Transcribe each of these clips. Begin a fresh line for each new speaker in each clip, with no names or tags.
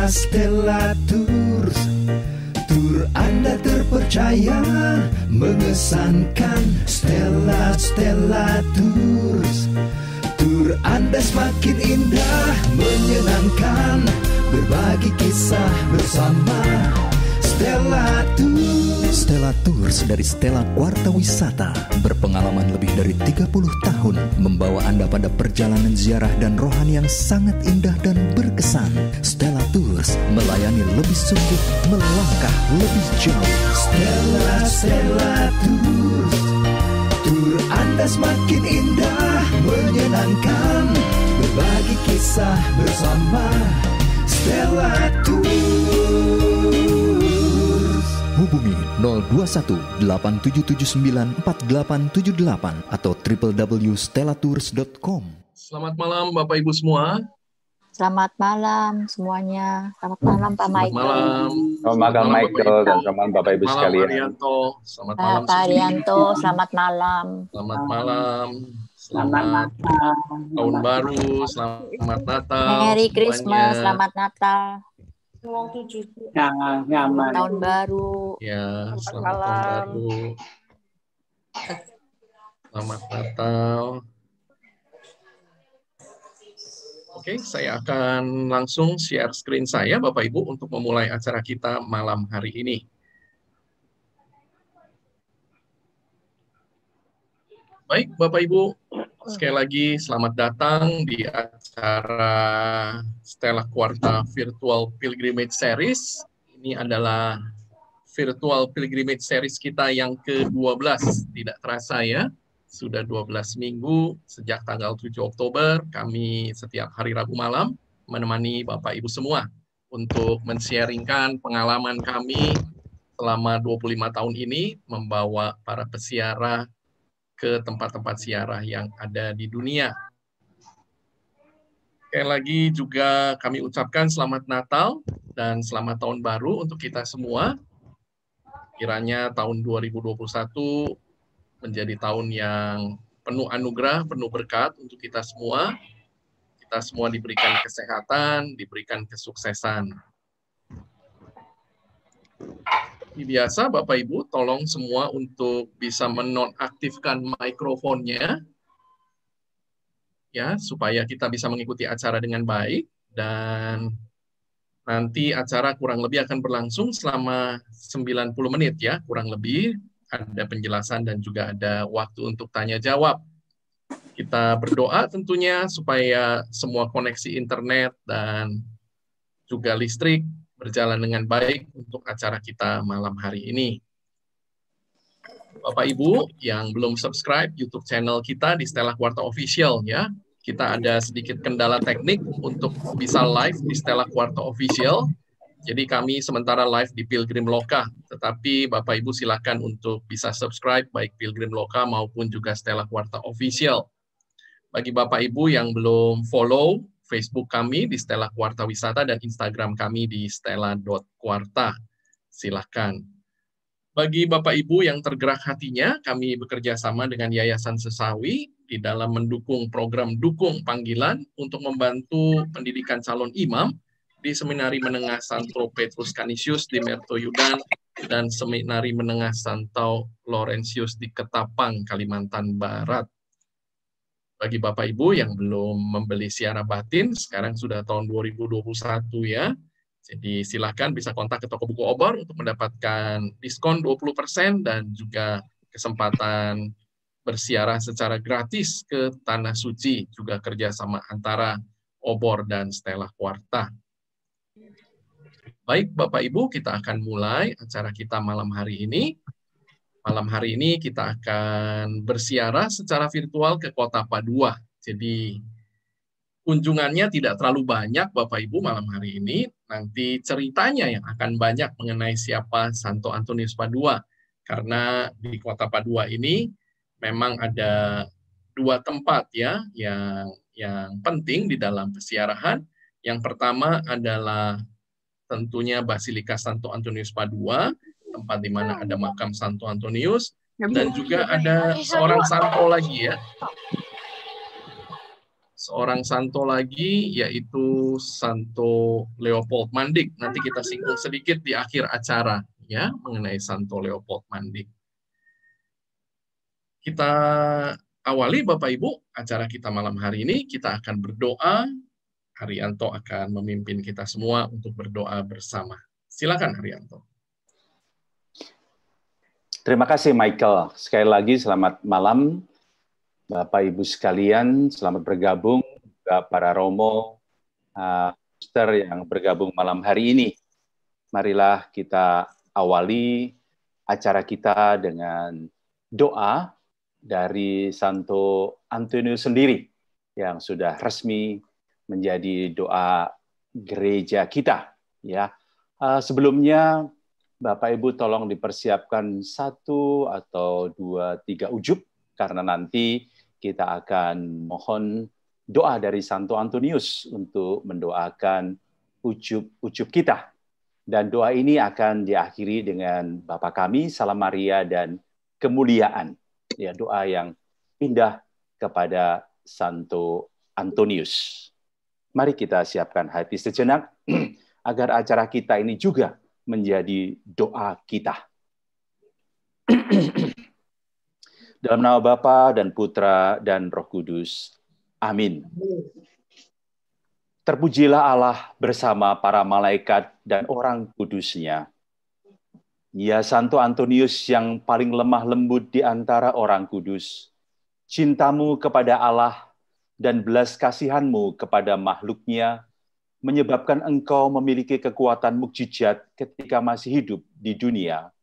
Stella Tours. Tur Anda terpercaya, mengesankan. Stella Tours. Tur Anda semakin indah, menyenangkan. Berbagi kisah bersama Stella Tours.
Stella Tours dari Stella Kuarta Wisata berpengalaman lebih dari 30 tahun membawa Anda pada perjalanan ziarah dan rohani yang sangat indah dan berkesan. Stella Tours melayani lebih sungguh, melangkah lebih jauh.
Stella Tours. Tur Anda semakin indah, menyenangkan. Berbagi kisah bersama Stella Tours.
Hubungi 021 8779 4878 atau www.stellatours.com.
Selamat malam Bapak Ibu semua.
Selamat malam semuanya. Selamat malam Pak Michael.
Selamat
malam Michael dan selamat Bapak Ibu sekalian.
Arianto. Selamat malam
Pak Arianto, selamat malam.
Selamat malam. Selamat Tahun Baru, selamat Natal.
Merry Christmas, selamat Natal.
Nyaman.
Tahun Baru.
Ya, selamat Tahun Baru. Selamat Natal. Oke, saya akan langsung share screen saya, Bapak Ibu, untuk memulai acara kita malam hari ini. Baik, Bapak Ibu, sekali lagi selamat datang di acara Stella Kuarta Virtual Pilgrimage Series. Ini adalah Virtual Pilgrimage Series kita yang ke-12. Tidak terasa ya, sudah 12 minggu sejak tanggal 7 Oktober. Kami setiap hari Rabu malam menemani Bapak Ibu semua untuk men-sharingkan pengalaman kami selama 25 tahun ini membawa para pesiara ke tempat-tempat ziarah yang ada di dunia. Sekali lagi juga kami ucapkan selamat Natal dan selamat Tahun Baru untuk kita semua. Kiranya tahun 2021 menjadi tahun yang penuh anugerah, penuh berkat untuk kita semua. Kita semua diberikan kesehatan, diberikan kesuksesan. Biasa Bapak Ibu, tolong semua untuk bisa menonaktifkan mikrofonnya ya, supaya kita bisa mengikuti acara dengan baik, dan nanti acara kurang lebih akan berlangsung selama 90 menit ya, kurang lebih. Ada penjelasan dan juga ada waktu untuk tanya jawab. Kita berdoa tentunya supaya semua koneksi internet dan juga listrik berjalan dengan baik untuk acara kita malam hari ini. Bapak Ibu yang belum subscribe YouTube channel kita di Stella Kuarta Official ya, kita ada sedikit kendala teknik untuk bisa live di Stella Kuarta Official. Jadi kami sementara live di Pilgrim Loka, tetapi Bapak Ibu silakan untuk bisa subscribe baik Pilgrim Loka maupun juga Stella Kuarta Official. Bagi Bapak Ibu yang belum follow Facebook kami di Stella Kuarta Wisata dan Instagram kami di stella.kuarta. Silakan. Bagi Bapak Ibu yang tergerak hatinya, kami bekerja sama dengan Yayasan Sesawi di dalam mendukung program Dukung Panggilan untuk membantu pendidikan calon imam di Seminari Menengah Santo Petrus Canisius di Mertoyudan dan Seminari Menengah Santo Laurentius di Ketapang, Kalimantan Barat. Bagi Bapak Ibu yang belum membeli siara batin, sekarang sudah tahun 2021 ya. Jadi silakan bisa kontak ke toko buku Obor untuk mendapatkan diskon 20% dan juga kesempatan bersiarah secara gratis ke Tanah Suci, juga kerjasama antara Obor dan Stella Kuarta. Baik Bapak Ibu, kita akan mulai acara kita malam hari ini. Malam hari ini kita akan bersiarah secara virtual ke Kota Padua. Jadi kunjungannya tidak terlalu banyak Bapak Ibu malam hari ini. Nanti ceritanya yang akan banyak mengenai siapa Santo Antonius Padua. Karena di Kota Padua ini memang ada dua tempat ya yang penting di dalam pesiarahan. Yang pertama adalah tentunya Basilika Santo Antonius Padua, tempat di mana ada makam Santo Antonius, dan juga ada seorang santo lagi ya. seorang santo lagi, yaitu Santo Leopold Mandik. Nanti kita singgung sedikit di akhir acara ya mengenai Santo Leopold Mandik. Kita awali Bapak Ibu acara kita malam hari ini. Kita akan berdoa. Haryanto akan memimpin kita semua untuk berdoa bersama. Silakan Haryanto.
Terima kasih Michael. Sekali lagi selamat malam Bapak Ibu sekalian, selamat bergabung juga para Romo, suster yang bergabung malam hari ini. Marilah kita awali acara kita dengan doa dari Santo Antonius sendiri yang sudah resmi menjadi doa gereja kita. Ya, sebelumnya Bapak Ibu tolong dipersiapkan 1 atau 2, 3 ujub karena nanti kita akan mohon doa dari Santo Antonius untuk mendoakan ujub-ujub kita. Dan doa ini akan diakhiri dengan Bapa kami, Salam Maria, dan kemuliaan. Ya, doa yang indah kepada Santo Antonius. Mari kita siapkan hati sejenak agar acara kita ini juga menjadi doa kita. Dalam nama Bapa dan Putra dan Roh Kudus. Amin. Terpujilah Allah bersama para malaikat dan orang kudus-Nya. Ya Santo Antonius yang paling lemah lembut di antara orang kudus, cintamu kepada Allah dan belas kasihanmu kepada makhluknya menyebabkan engkau memiliki kekuatan mukjizat ketika masih hidup di dunia.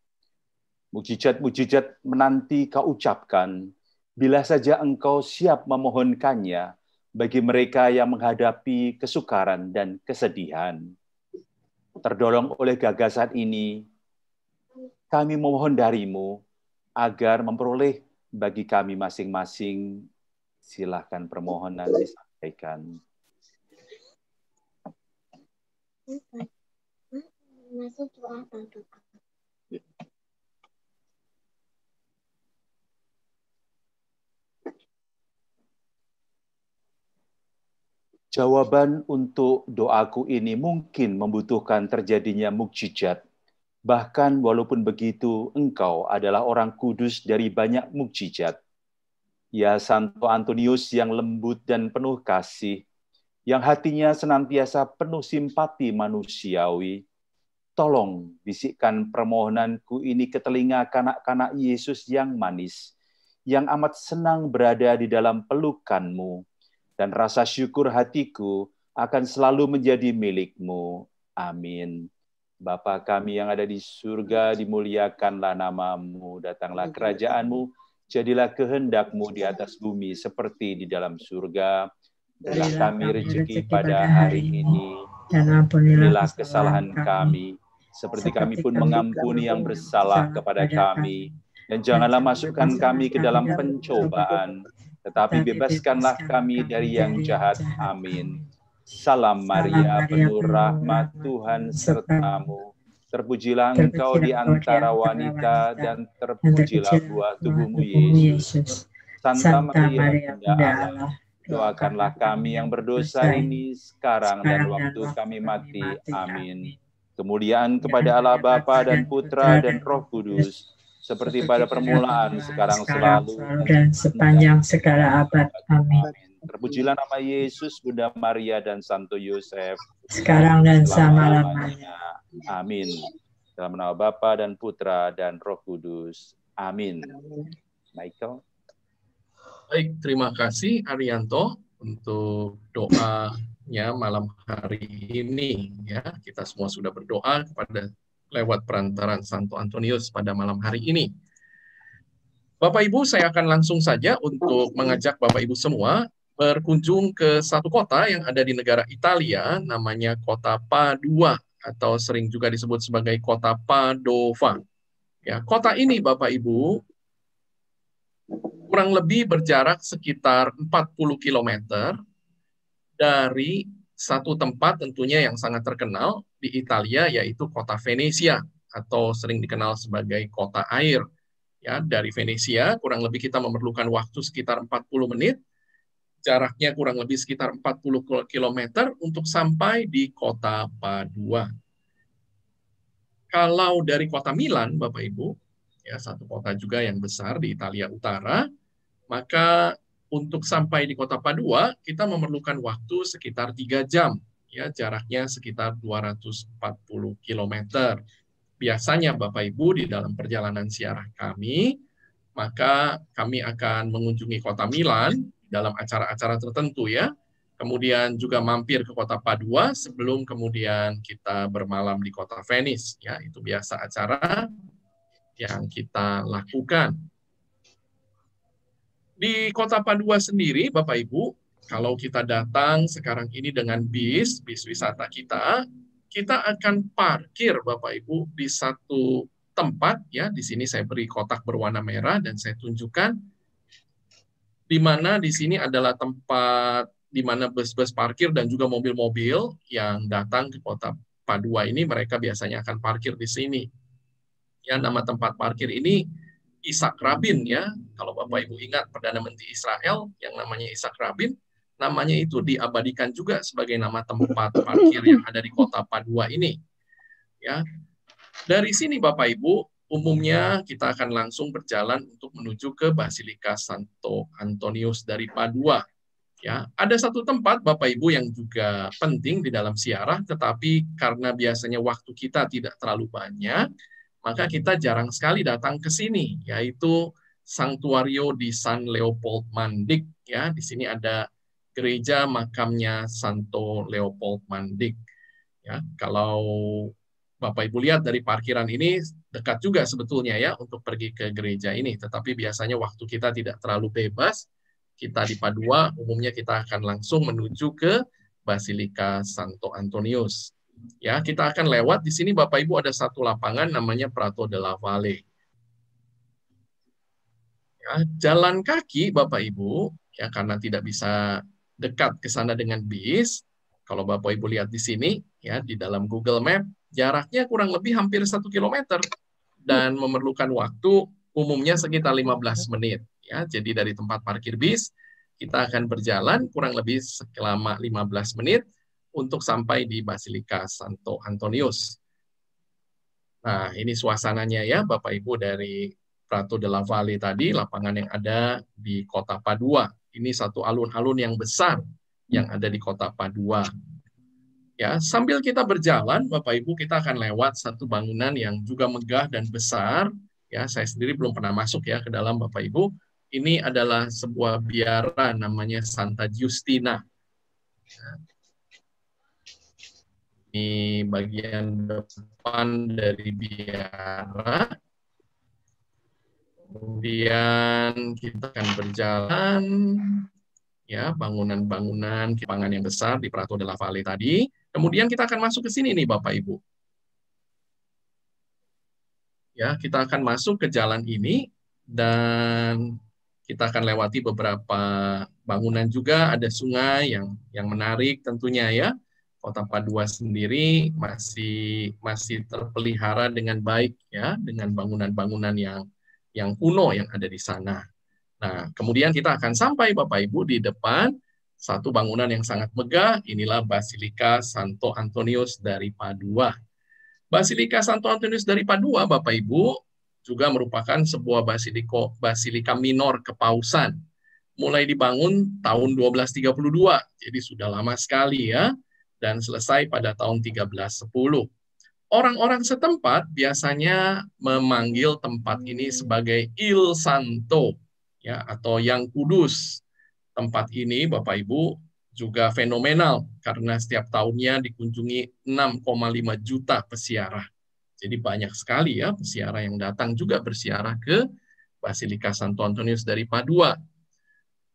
Mukjizat-mukjizat menanti kau ucapkan, bila saja engkau siap memohonkannya bagi mereka yang menghadapi kesukaran dan kesedihan. Terdorong oleh gagasan ini, kami memohon darimu agar memperoleh bagi kami masing-masing. Silakan permohonan disampaikan. Jawaban untuk doaku ini mungkin membutuhkan terjadinya mukjizat. Bahkan walaupun begitu, engkau adalah orang kudus dari banyak mukjizat. Ya Santo Antonius yang lembut dan penuh kasih, yang hatinya senantiasa penuh simpati manusiawi, tolong bisikkan permohonanku ini ke telinga kanak-kanak Yesus yang manis, yang amat senang berada di dalam pelukanmu, dan rasa syukur hatiku akan selalu menjadi milik-Mu. Amin. Bapa kami yang ada di surga, dimuliakanlah nama-Mu, datanglah kerajaan-Mu, jadilah kehendak-Mu di atas bumi seperti di dalam surga. Berilah kami rezeki pada hari ini, dan ampunilah kesalahan kami, seperti kami pun mengampuni yang bersalah kepada kami. Dan janganlah masukkan kami ke dalam pencobaan, tetapi bebaskanlah kami dari yang jahat. Amin. Salam Maria, penuh rahmat, Tuhan sertamu. Terpujilah engkau di antara wanita, dan terpujilah buah tubuhmu, Yesus. Santa Maria, Bunda Allah, doakanlah kami yang berdosa ini sekarang dan waktu kami mati. Amin. Kemuliaan kepada Allah Bapa dan Putra dan Roh Kudus, seperti pada permulaan, sekarang selalu, dan sepanjang segala abad. Amin. Terpujilah nama Yesus, Bunda Maria, dan Santo Yosef, sekarang dan selama-lamanya. Amin. Dalam nama Bapa dan Putra dan Roh Kudus. Amin. Michael.
Baik, terima kasih Haryanto untuk doanya malam hari ini. Ya, kita semua sudah berdoa kepada lewat perantaran Santo Antonius pada malam hari ini. Bapak Ibu, saya akan langsung saja untuk mengajak Bapak Ibu semua berkunjung ke satu kota yang ada di negara Italia, namanya kota Padua, atau sering juga disebut sebagai kota Padova. Ya, kota ini Bapak Ibu kurang lebih berjarak sekitar 40 km dari satu tempat tentunya yang sangat terkenal di Italia, yaitu kota Venesia, atau sering dikenal sebagai kota air. Ya, dari Venesia kurang lebih kita memerlukan waktu sekitar 40 menit jaraknya kurang lebih sekitar 40 km untuk sampai di kota Padua. Kalau dari kota Milan, Bapak Ibu, ya satu kota juga yang besar di Italia Utara, maka untuk sampai di kota Padua, kita memerlukan waktu sekitar 3 jam. Ya, jaraknya sekitar 240 km. Biasanya Bapak Ibu di dalam perjalanan ziarah kami, maka kami akan mengunjungi kota Milan dalam acara-acara tertentu ya. Kemudian juga mampir ke kota Padua sebelum kemudian kita bermalam di kota Venice. Ya, itu biasa acara yang kita lakukan. Di kota Padua sendiri, Bapak Ibu, kalau kita datang sekarang ini dengan bis wisata kita akan parkir Bapak Ibu di satu tempat ya. Di sini saya beri kotak berwarna merah dan saya tunjukkan di mana di sini adalah tempat di mana bus-bus parkir dan juga mobil-mobil yang datang ke kota Padua ini mereka biasanya akan parkir di sini. Ya, nama tempat parkir ini Yitzhak Rabin ya. Kalau Bapak Ibu ingat Perdana Menteri Israel yang namanya Yitzhak Rabin, namanya itu diabadikan juga sebagai nama tempat parkir yang ada di kota Padua ini. Ya. Dari sini Bapak Ibu, umumnya kita akan langsung berjalan untuk menuju ke Basilika Santo Antonius dari Padua. Ya, ada satu tempat Bapak Ibu yang juga penting di dalam ziarah, tetapi karena biasanya waktu kita tidak terlalu banyak, maka kita jarang sekali datang ke sini, yaitu Sanctuario di San Leopold Mandik. Ya, di sini ada gereja makamnya Santo Leopold Mandik. Ya, kalau Bapak Ibu lihat dari parkiran ini dekat juga sebetulnya ya untuk pergi ke gereja ini, tetapi biasanya waktu kita tidak terlalu bebas. Kita di Padua umumnya kita akan langsung menuju ke Basilika Santo Antonius. Ya, kita akan lewat di sini Bapak Ibu ada satu lapangan namanya Prato della Valle. Ya, jalan kaki Bapak Ibu ya karena tidak bisa dekat ke sana dengan bis. Kalau Bapak Ibu lihat di sini ya di dalam Google Map jaraknya kurang lebih hampir 1 km dan memerlukan waktu umumnya sekitar 15 menit. Ya, jadi dari tempat parkir bis, kita akan berjalan kurang lebih selama 15 menit untuk sampai di Basilika Santo Antonius. Nah, ini suasananya ya, Bapak Ibu dari Prato della Valle tadi, lapangan yang ada di kota Padua. Ini satu alun-alun yang besar yang ada di kota Padua. Ya, sambil kita berjalan, Bapak Ibu, kita akan lewat satu bangunan yang juga megah dan besar. Ya, saya sendiri belum pernah masuk ya ke dalam Bapak Ibu. Ini adalah sebuah biara namanya Santa Giustina. Ya. Ini bagian depan dari biara. Kemudian kita akan berjalan ya bangunan-bangunan lapangan yang besar di Prato della Valle tadi. Kemudian kita akan masuk ke sini nih Bapak Ibu. Ya, kita akan masuk ke jalan ini dan kita akan lewati beberapa bangunan juga, ada sungai yang menarik tentunya ya. Kota Padua sendiri masih terpelihara dengan baik ya, dengan bangunan-bangunan yang kuno yang ada di sana. Nah, kemudian kita akan sampai Bapak Ibu di depan satu bangunan yang sangat megah, inilah Basilika Santo Antonius dari Padua. Basilika Santo Antonius dari Padua, Bapak Ibu, juga merupakan sebuah basilika minor kepausan. Mulai dibangun tahun 1232, jadi sudah lama sekali ya, dan selesai pada tahun 1310. Orang-orang setempat biasanya memanggil tempat ini sebagai Il Santo, ya, atau yang kudus. Tempat ini, Bapak Ibu, juga fenomenal karena setiap tahunnya dikunjungi 6,5 juta peziarah. Jadi banyak sekali ya peziarah yang datang juga berziarah ke Basilika Santo Antonius dari Padua.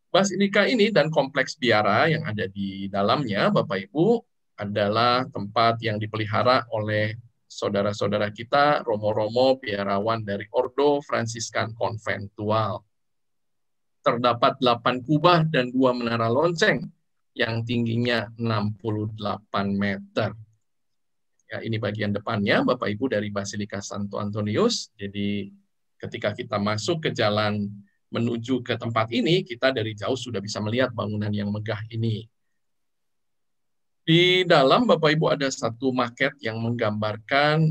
Basilika ini dan kompleks biara yang ada di dalamnya, Bapak Ibu, adalah tempat yang dipelihara oleh saudara-saudara kita, romo-romo biarawan dari Ordo Fransiskan Konventual. Terdapat 8 kubah dan 2 menara lonceng yang tingginya 68 meter. Ya, ini bagian depannya, Bapak Ibu, dari Basilika Santo Antonius. Jadi ketika kita masuk ke jalan menuju ke tempat ini, kita dari jauh sudah bisa melihat bangunan yang megah ini. Di dalam, Bapak Ibu, ada satu maket yang menggambarkan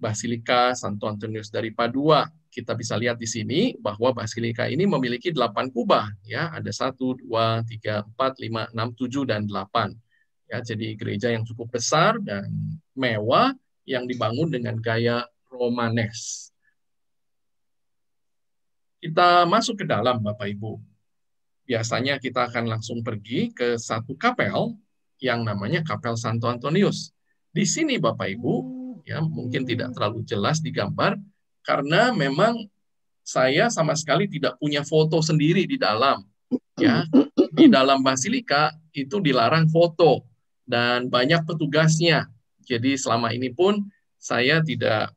Basilika Santo Antonius dari Padua. Kita bisa lihat di sini bahwa Basilika ini memiliki 8 kubah. Ya, ada 1, 2, 3, 4, 5, 6, 7, dan 8. Ya, jadi gereja yang cukup besar dan mewah yang dibangun dengan gaya Romanes. Kita masuk ke dalam, Bapak Ibu. Biasanya kita akan langsung pergi ke satu kapel yang namanya Kapel Santo Antonius. Di sini, Bapak Ibu, ya mungkin tidak terlalu jelas digambar, karena memang saya sama sekali tidak punya foto sendiri di dalam. Ya, di dalam Basilika itu dilarang foto dan banyak petugasnya. Jadi selama ini pun saya tidak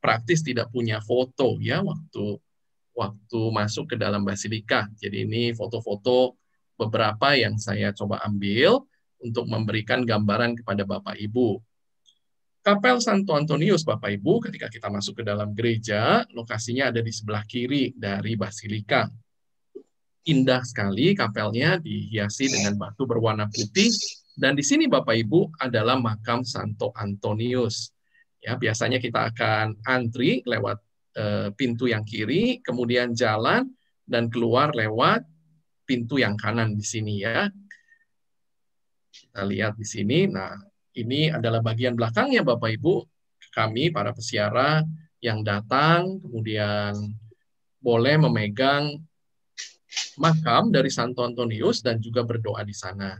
punya foto ya waktu masuk ke dalam Basilika. Jadi ini foto-foto beberapa yang saya coba ambil untuk memberikan gambaran kepada Bapak Ibu. Kapel Santo Antonius, Bapak Ibu, ketika kita masuk ke dalam gereja, lokasinya ada di sebelah kiri dari Basilika. Indah sekali kapelnya, dihiasi dengan batu berwarna putih, dan di sini Bapak Ibu adalah makam Santo Antonius. Ya, biasanya kita akan antri lewat pintu yang kiri, kemudian jalan dan keluar lewat pintu yang kanan di sini ya. Kita lihat di sini. Nah, ini adalah bagian belakangnya Bapak Ibu. Kami para pesiara yang datang kemudian boleh memegang makam dari Santo Antonius dan juga berdoa di sana.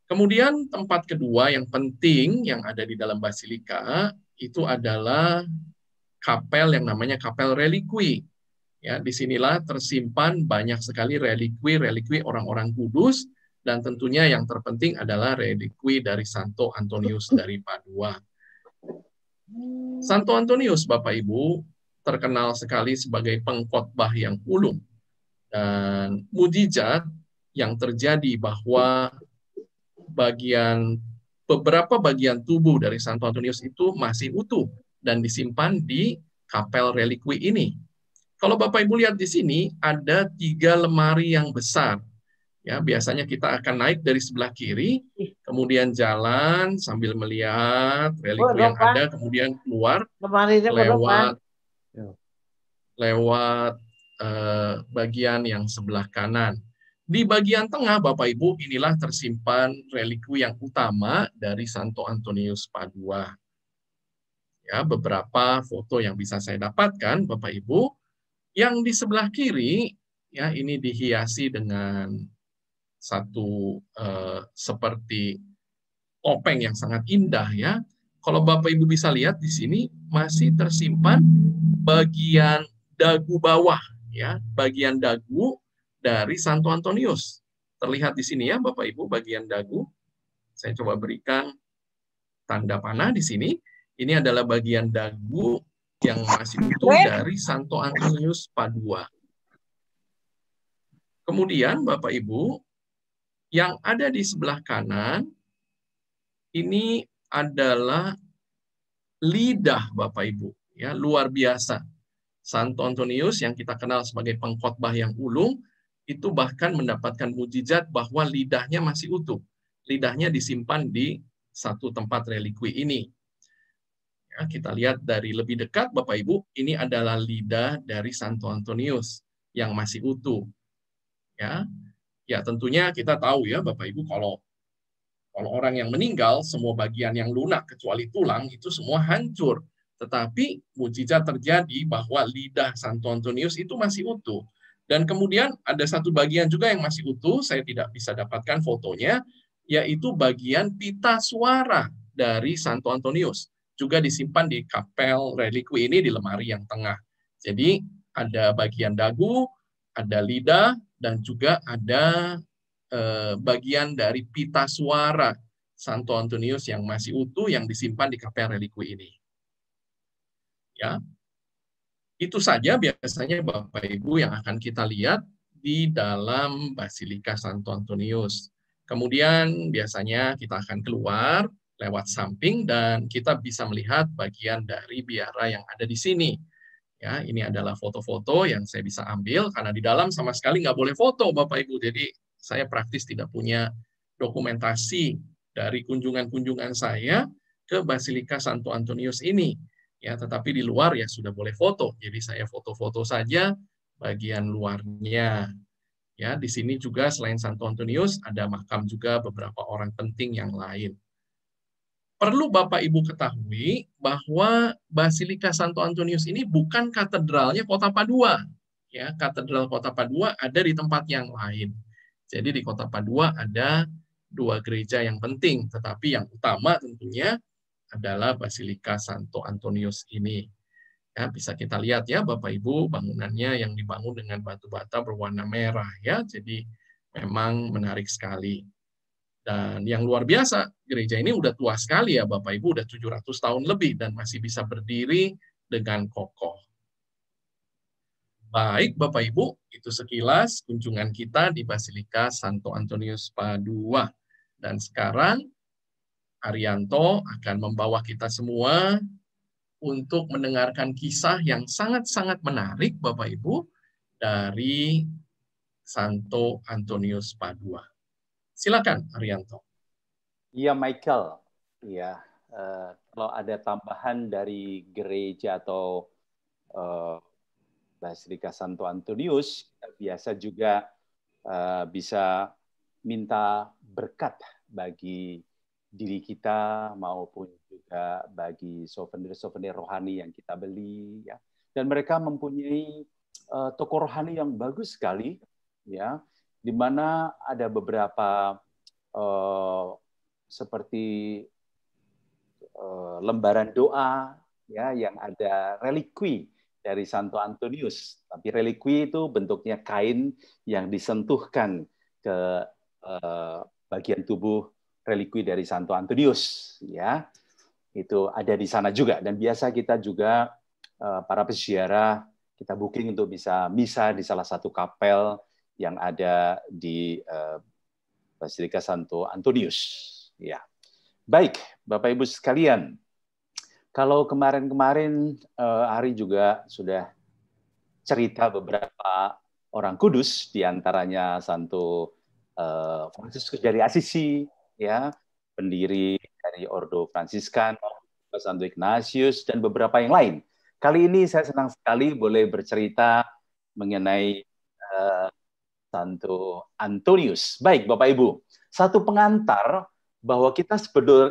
Kemudian tempat kedua yang penting yang ada di dalam Basilika itu adalah kapel yang namanya kapel relikwi. Ya, disinilah tersimpan banyak sekali relikwi orang-orang kudus, dan tentunya yang terpenting adalah relikwi dari Santo Antonius dari Padua. Santo Antonius, Bapak Ibu, terkenal sekali sebagai pengkhotbah yang ulung. Dan mujizat yang terjadi bahwa beberapa bagian tubuh dari Santo Antonius itu masih utuh dan disimpan di kapel relikwi ini. Kalau Bapak Ibu lihat di sini, ada 3 lemari yang besar. Ya, biasanya kita akan naik dari sebelah kiri, kemudian jalan sambil melihat relikwi yang ada, kemudian keluar lewat bagian yang sebelah kanan. Di bagian tengah, Bapak Ibu, inilah tersimpan relikwi yang utama dari Santo Antonius Padua. Ya, beberapa foto yang bisa saya dapatkan, Bapak Ibu. Yang di sebelah kiri, ya ini dihiasi dengan satu seperti topeng yang sangat indah ya. Kalau Bapak Ibu bisa lihat di sini masih tersimpan bagian dagu bawah ya, bagian dagu dari Santo Antonius. Terlihat di sini ya Bapak Ibu bagian dagu. Saya coba berikan tanda panah di sini. Ini adalah bagian dagu yang masih utuh dari Santo Antonius Padua. Kemudian Bapak Ibu, yang ada di sebelah kanan, ini adalah lidah Bapak Ibu. Ya, luar biasa. Santo Antonius yang kita kenal sebagai pengkhotbah yang ulung, itu bahkan mendapatkan mujizat bahwa lidahnya masih utuh. Lidahnya disimpan di satu tempat relikwi ini. Ya, kita lihat dari lebih dekat, Bapak Ibu, ini adalah lidah dari Santo Antonius yang masih utuh. Ya, tentunya kita tahu ya, Bapak Ibu, kalau orang yang meninggal, semua bagian yang lunak kecuali tulang itu semua hancur. Tetapi mujizat terjadi bahwa lidah Santo Antonius itu masih utuh. Dan kemudian ada satu bagian juga yang masih utuh, saya tidak bisa dapatkan fotonya, yaitu bagian pita suara dari Santo Antonius. Juga disimpan di kapel relikwi ini di lemari yang tengah. Jadi ada bagian dagu, ada lidah, dan juga ada bagian dari pita suara Santo Antonius yang masih utuh yang disimpan di kapel relikwi ini. Ya, itu saja biasanya Bapak Ibu yang akan kita lihat di dalam Basilika Santo Antonius. Kemudian biasanya kita akan keluar lewat samping dan kita bisa melihat bagian dari biara yang ada di sini. Ya, ini adalah foto-foto yang saya bisa ambil karena di dalam sama sekali nggak boleh foto, Bapak Ibu. Jadi saya praktis tidak punya dokumentasi dari kunjungan-kunjungan saya ke Basilika Santo Antonius ini. Ya, tetapi di luar ya sudah boleh foto. Jadi saya foto-foto saja bagian luarnya. Ya, di sini juga selain Santo Antonius ada makam juga beberapa orang penting yang lain. Perlu Bapak Ibu ketahui bahwa Basilika Santo Antonius ini bukan katedralnya Kota Padua. Ya, katedral Kota Padua ada di tempat yang lain. Jadi di Kota Padua ada 2 gereja yang penting, tetapi yang utama tentunya adalah Basilika Santo Antonius ini. Ya, bisa kita lihat ya Bapak Ibu, bangunannya yang dibangun dengan batu bata berwarna merah ya. Jadi memang menarik sekali. Dan yang luar biasa, gereja ini udah tua sekali ya Bapak Ibu, udah 700 tahun lebih dan masih bisa berdiri dengan kokoh. Baik Bapak Ibu, itu sekilas kunjungan kita di Basilika Santo Antonius Padua. Dan sekarang Arianto akan membawa kita semua untuk mendengarkan kisah yang sangat-sangat menarik Bapak Ibu dari Santo Antonius Padua. Silakan, Arianto.
Iya, Michael. Iya, kalau ada tambahan dari gereja atau Basilika Santo Antonius, kita biasa juga bisa minta berkat bagi diri kita maupun juga bagi souvenir-souvenir rohani yang kita beli. Ya. Dan mereka mempunyai toko rohani yang bagus sekali, ya, di mana ada beberapa seperti lembaran doa ya yang ada relikwi dari Santo Antonius. Tapi relikwi itu bentuknya kain yang disentuhkan ke bagian tubuh relikwi dari Santo Antonius ya. Itu ada di sana juga dan biasa kita juga para peziarah kita booking untuk bisa misa di salah satu kapel yang ada di Basilika Santo Antonius. Ya, baik, Bapak Ibu sekalian. Kalau kemarin-kemarin Ari juga sudah cerita beberapa orang kudus, diantaranya Santo Fransiskus dari Assisi, ya, pendiri dari Ordo Fransiskan, Santo Ignatius dan beberapa yang lain. Kali ini saya senang sekali boleh bercerita mengenai Santo Antonius. Baik, Bapak Ibu, satu pengantar bahwa kita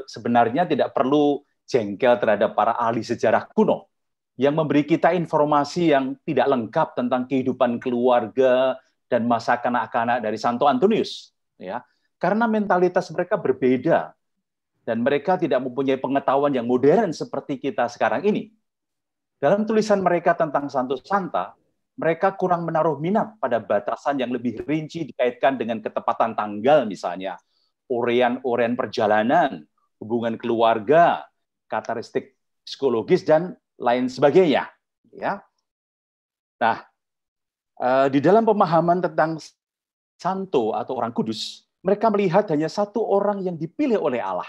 sebenarnya tidak perlu jengkel terhadap para ahli sejarah kuno yang memberi kita informasi yang tidak lengkap tentang kehidupan keluarga dan masa kanak-kanak dari Santo Antonius. Ya, karena mentalitas mereka berbeda dan mereka tidak mempunyai pengetahuan yang modern seperti kita sekarang ini. Dalam tulisan mereka tentang Santo Santa, mereka kurang menaruh minat pada batasan yang lebih rinci dikaitkan dengan ketepatan tanggal misalnya, urean perjalanan, hubungan keluarga, karakteristik psikologis, dan lain sebagainya. Ya. Nah, di dalam pemahaman tentang santo atau orang kudus, mereka melihat hanya satu orang yang dipilih oleh Allah,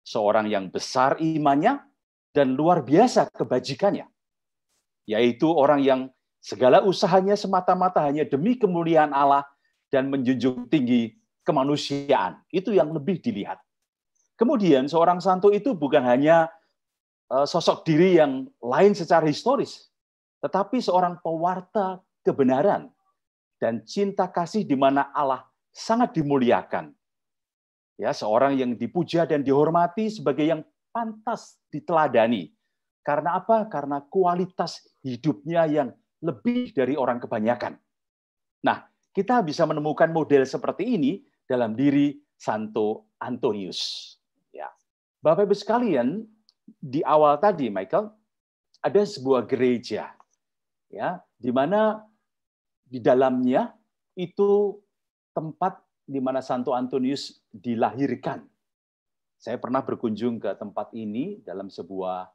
seorang yang besar imannya dan luar biasa kebajikannya, yaitu orang yang segala usahanya semata-mata hanya demi kemuliaan Allah dan menjunjung tinggi kemanusiaan. Itu yang lebih dilihat. Kemudian seorang santo itu bukan hanya sosok diri yang lain secara historis, tetapi seorang pewarta kebenaran dan cinta kasih di mana Allah sangat dimuliakan. Ya, seorang yang dipuja dan dihormati sebagai yang pantas diteladani. Karena apa? Karena kualitas hidupnya yang lebih dari orang kebanyakan. Nah, kita bisa menemukan model seperti ini dalam diri Santo Antonius. Ya. Bapak Ibu sekalian, di awal tadi, Michael, ada sebuah gereja, ya, di mana di dalamnya itu tempat di mana Santo Antonius dilahirkan. Saya pernah berkunjung ke tempat ini dalam sebuah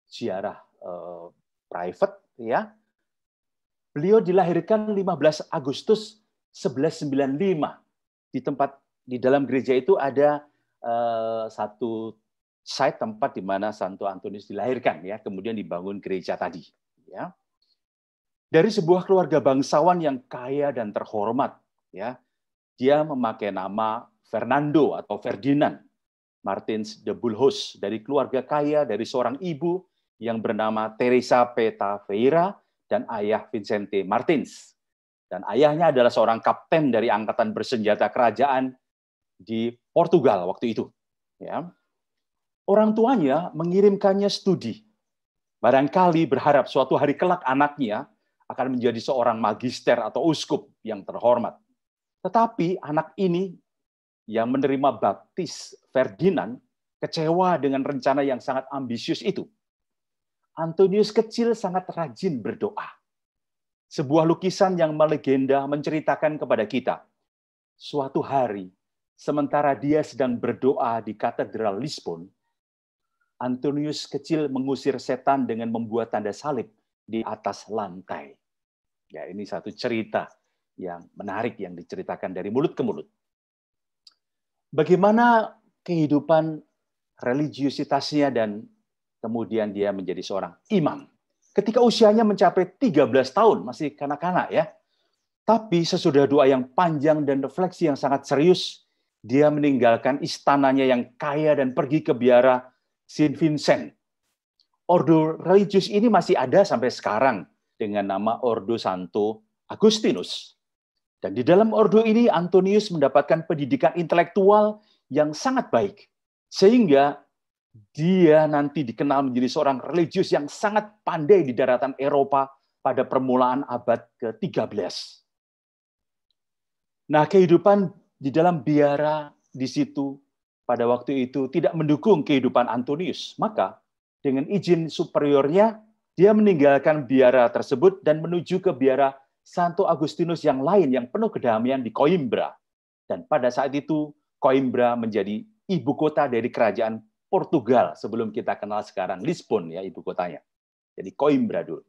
ziarah private, ya. Beliau dilahirkan 15 Agustus 1195. Di dalam gereja itu ada satu site tempat di mana Santo Antonius dilahirkan, ya. Kemudian dibangun gereja tadi, Ya. Dari sebuah keluarga bangsawan yang kaya dan terhormat, ya, dia memakai nama Fernando atau Ferdinand Martins de Bulhos, dari keluarga kaya dari seorang ibu yang bernama Teresa Peta Vieira dan ayah Vicente Martins. Dan ayahnya adalah seorang kapten dari angkatan bersenjata kerajaan di Portugal waktu itu. Ya. Orang tuanya mengirimkannya studi. Barangkali berharap suatu hari kelak anaknya akan menjadi seorang magister atau uskup yang terhormat. Tetapi anak ini yang menerima baptis Ferdinand kecewa dengan rencana yang sangat ambisius itu. Antonius kecil sangat rajin berdoa. Sebuah lukisan yang melegenda menceritakan kepada kita, suatu hari, sementara dia sedang berdoa di Katedral Lisbon, Antonius kecil mengusir setan dengan membuat tanda salib di atas lantai. Ya, ini satu cerita yang menarik yang diceritakan dari mulut ke mulut. Bagaimana kehidupan religiusitasnya dan kemudian dia menjadi seorang imam. Ketika usianya mencapai 13 tahun, masih kanak-kanak ya. Tapi sesudah doa yang panjang dan refleksi yang sangat serius, dia meninggalkan istananya yang kaya dan pergi ke biara Saint Vincent. Ordo religius ini masih ada sampai sekarang dengan nama Ordo Santo Agustinus. Dan di dalam ordo ini Antonius mendapatkan pendidikan intelektual yang sangat baik. Sehingga dia nanti dikenal menjadi seorang religius yang sangat pandai di daratan Eropa pada permulaan abad ke-13. Nah, kehidupan di dalam biara di situ pada waktu itu tidak mendukung kehidupan Antonius. Maka dengan izin superiornya, dia meninggalkan biara tersebut dan menuju ke biara Santo Agustinus yang lain yang penuh kedamaian di Coimbra. Dan pada saat itu, Coimbra menjadi ibu kota dari kerajaan Portugal sebelum kita kenal sekarang Lisbon ya ibu kotanya. Jadi Coimbra dulu.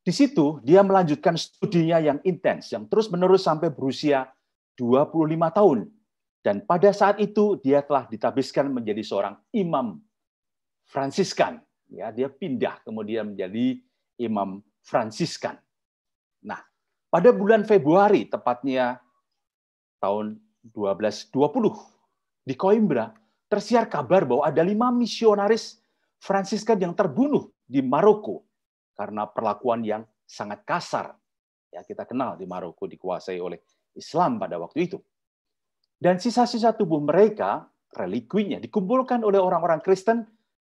Di situ dia melanjutkan studinya yang intens, yang terus-menerus sampai berusia 25 tahun. Dan pada saat itu dia telah ditabiskan menjadi seorang imam Fransiskan. Ya, dia pindah kemudian menjadi imam Fransiskan. Nah, pada bulan Februari tepatnya tahun 1220 di Coimbra tersiar kabar bahwa ada 5 misionaris Fransiskan yang terbunuh di Maroko karena perlakuan yang sangat kasar. Ya, kita kenal di Maroko dikuasai oleh Islam pada waktu itu. Dan sisa-sisa tubuh mereka, relikuinya, dikumpulkan oleh orang-orang Kristen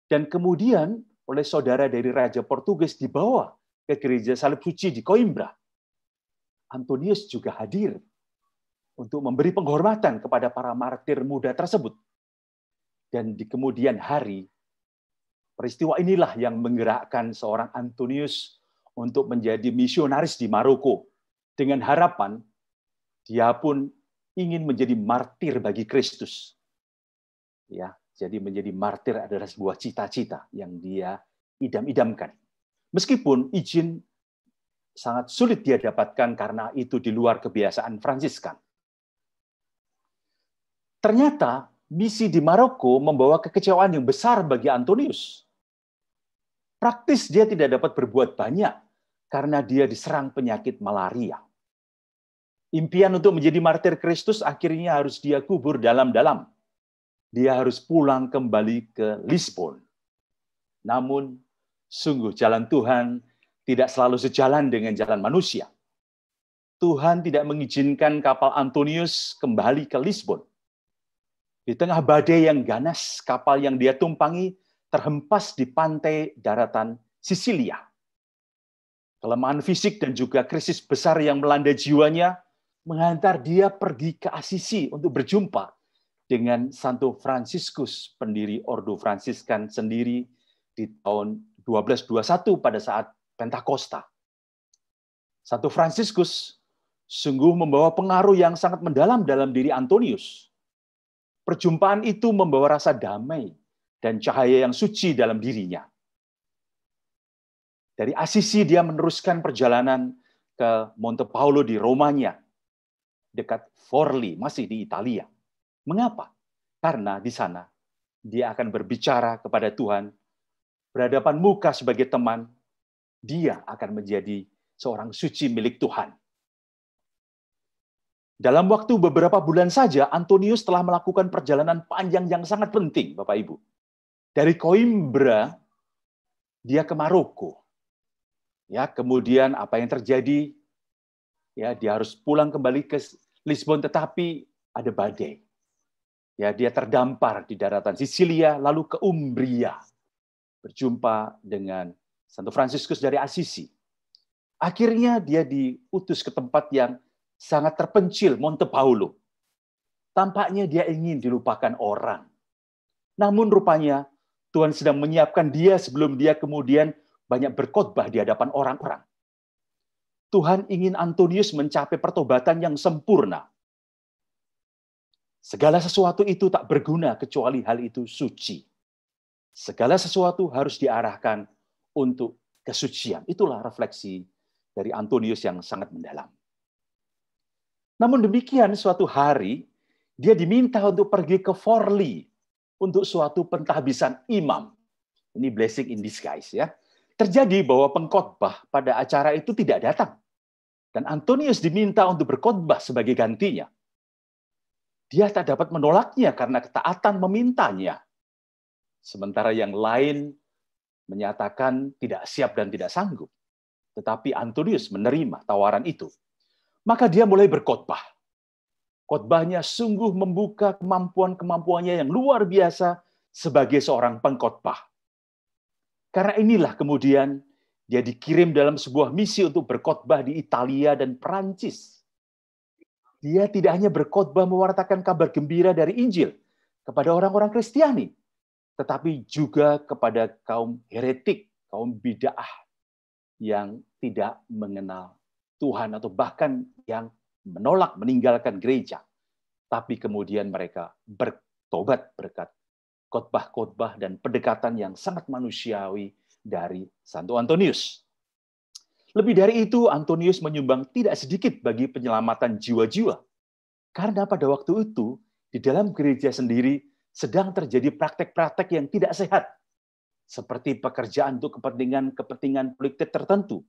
dan kemudian oleh saudara dari Raja Portugis dibawa ke gereja Salib Suci di Coimbra. Antonius juga hadir untuk memberi penghormatan kepada para martir muda tersebut. Dan di kemudian hari, peristiwa inilah yang menggerakkan seorang Antonius untuk menjadi misionaris di Maroko. Dengan harapan, dia pun ingin menjadi martir bagi Kristus. Ya, jadi menjadi martir adalah sebuah cita-cita yang dia idam-idamkan. Meskipun izin sangat sulit dia dapatkan karena itu di luar kebiasaan Fransiskan. Ternyata misi di Maroko membawa kekecewaan yang besar bagi Antonius. Praktis dia tidak dapat berbuat banyak karena dia diserang penyakit malaria. Impian untuk menjadi martir Kristus akhirnya harus dia kubur dalam-dalam. Dia harus pulang kembali ke Lisbon. Namun, sungguh jalan Tuhan tidak selalu sejalan dengan jalan manusia. Tuhan tidak mengizinkan kapal Antonius kembali ke Lisbon. Di tengah badai yang ganas, kapal yang dia tumpangi terhempas di pantai daratan Sisilia. Kelemahan fisik dan juga krisis besar yang melanda jiwanya menghantar dia pergi ke Asisi untuk berjumpa dengan Santo Fransiskus, pendiri Ordo Fransiskan sendiri di tahun 1221 pada saat Pentakosta. Santo Fransiskus sungguh membawa pengaruh yang sangat mendalam dalam diri Antonius. Perjumpaan itu membawa rasa damai dan cahaya yang suci dalam dirinya. Dari Asisi dia meneruskan perjalanan ke Monte Paolo di Romanya, dekat Forli, masih di Italia. Mengapa? Karena di sana dia akan berbicara kepada Tuhan, berhadapan muka sebagai teman, dia akan menjadi seorang suci milik Tuhan. Dalam waktu beberapa bulan saja, Antonius telah melakukan perjalanan panjang yang sangat penting, Bapak Ibu. Dari Coimbra, dia ke Maroko. Ya, kemudian apa yang terjadi? Ya, dia harus pulang kembali ke Lisbon, tetapi ada badai. Ya, dia terdampar di daratan Sisilia, lalu ke Umbria, berjumpa dengan Santo Fransiskus dari Assisi. Akhirnya dia diutus ke tempat yang sangat terpencil, Monte Paulo. Tampaknya dia ingin dilupakan orang. Namun rupanya Tuhan sedang menyiapkan dia sebelum dia kemudian banyak berkhotbah di hadapan orang-orang. Tuhan ingin Antonius mencapai pertobatan yang sempurna. Segala sesuatu itu tak berguna kecuali hal itu suci. Segala sesuatu harus diarahkan untuk kesucian. Itulah refleksi dari Antonius yang sangat mendalam. Namun demikian, suatu hari dia diminta untuk pergi ke Forli untuk suatu pentahbisan imam. Ini blessing in disguise ya. Terjadi bahwa pengkhotbah pada acara itu tidak datang. Dan Antonius diminta untuk berkhotbah sebagai gantinya. Dia tak dapat menolaknya karena ketaatan memintanya. Sementara yang lain menyatakan tidak siap dan tidak sanggup. Tetapi Antonius menerima tawaran itu. Maka dia mulai berkhotbah. Khotbahnya sungguh membuka kemampuan-kemampuannya yang luar biasa sebagai seorang pengkhotbah. Karena inilah kemudian dia dikirim dalam sebuah misi untuk berkhotbah di Italia dan Perancis. Dia tidak hanya berkhotbah mewartakan kabar gembira dari Injil kepada orang-orang Kristiani, tetapi juga kepada kaum heretik, kaum bid'ah yang tidak mengenal Tuhan atau bahkan yang menolak meninggalkan gereja. Tapi kemudian mereka bertobat berkat khotbah-khotbah dan pendekatan yang sangat manusiawi dari Santo Antonius. Lebih dari itu, Antonius menyumbang tidak sedikit bagi penyelamatan jiwa-jiwa. Karena pada waktu itu, di dalam gereja sendiri sedang terjadi praktek-praktek yang tidak sehat. Seperti pekerjaan untuk kepentingan politik tertentu.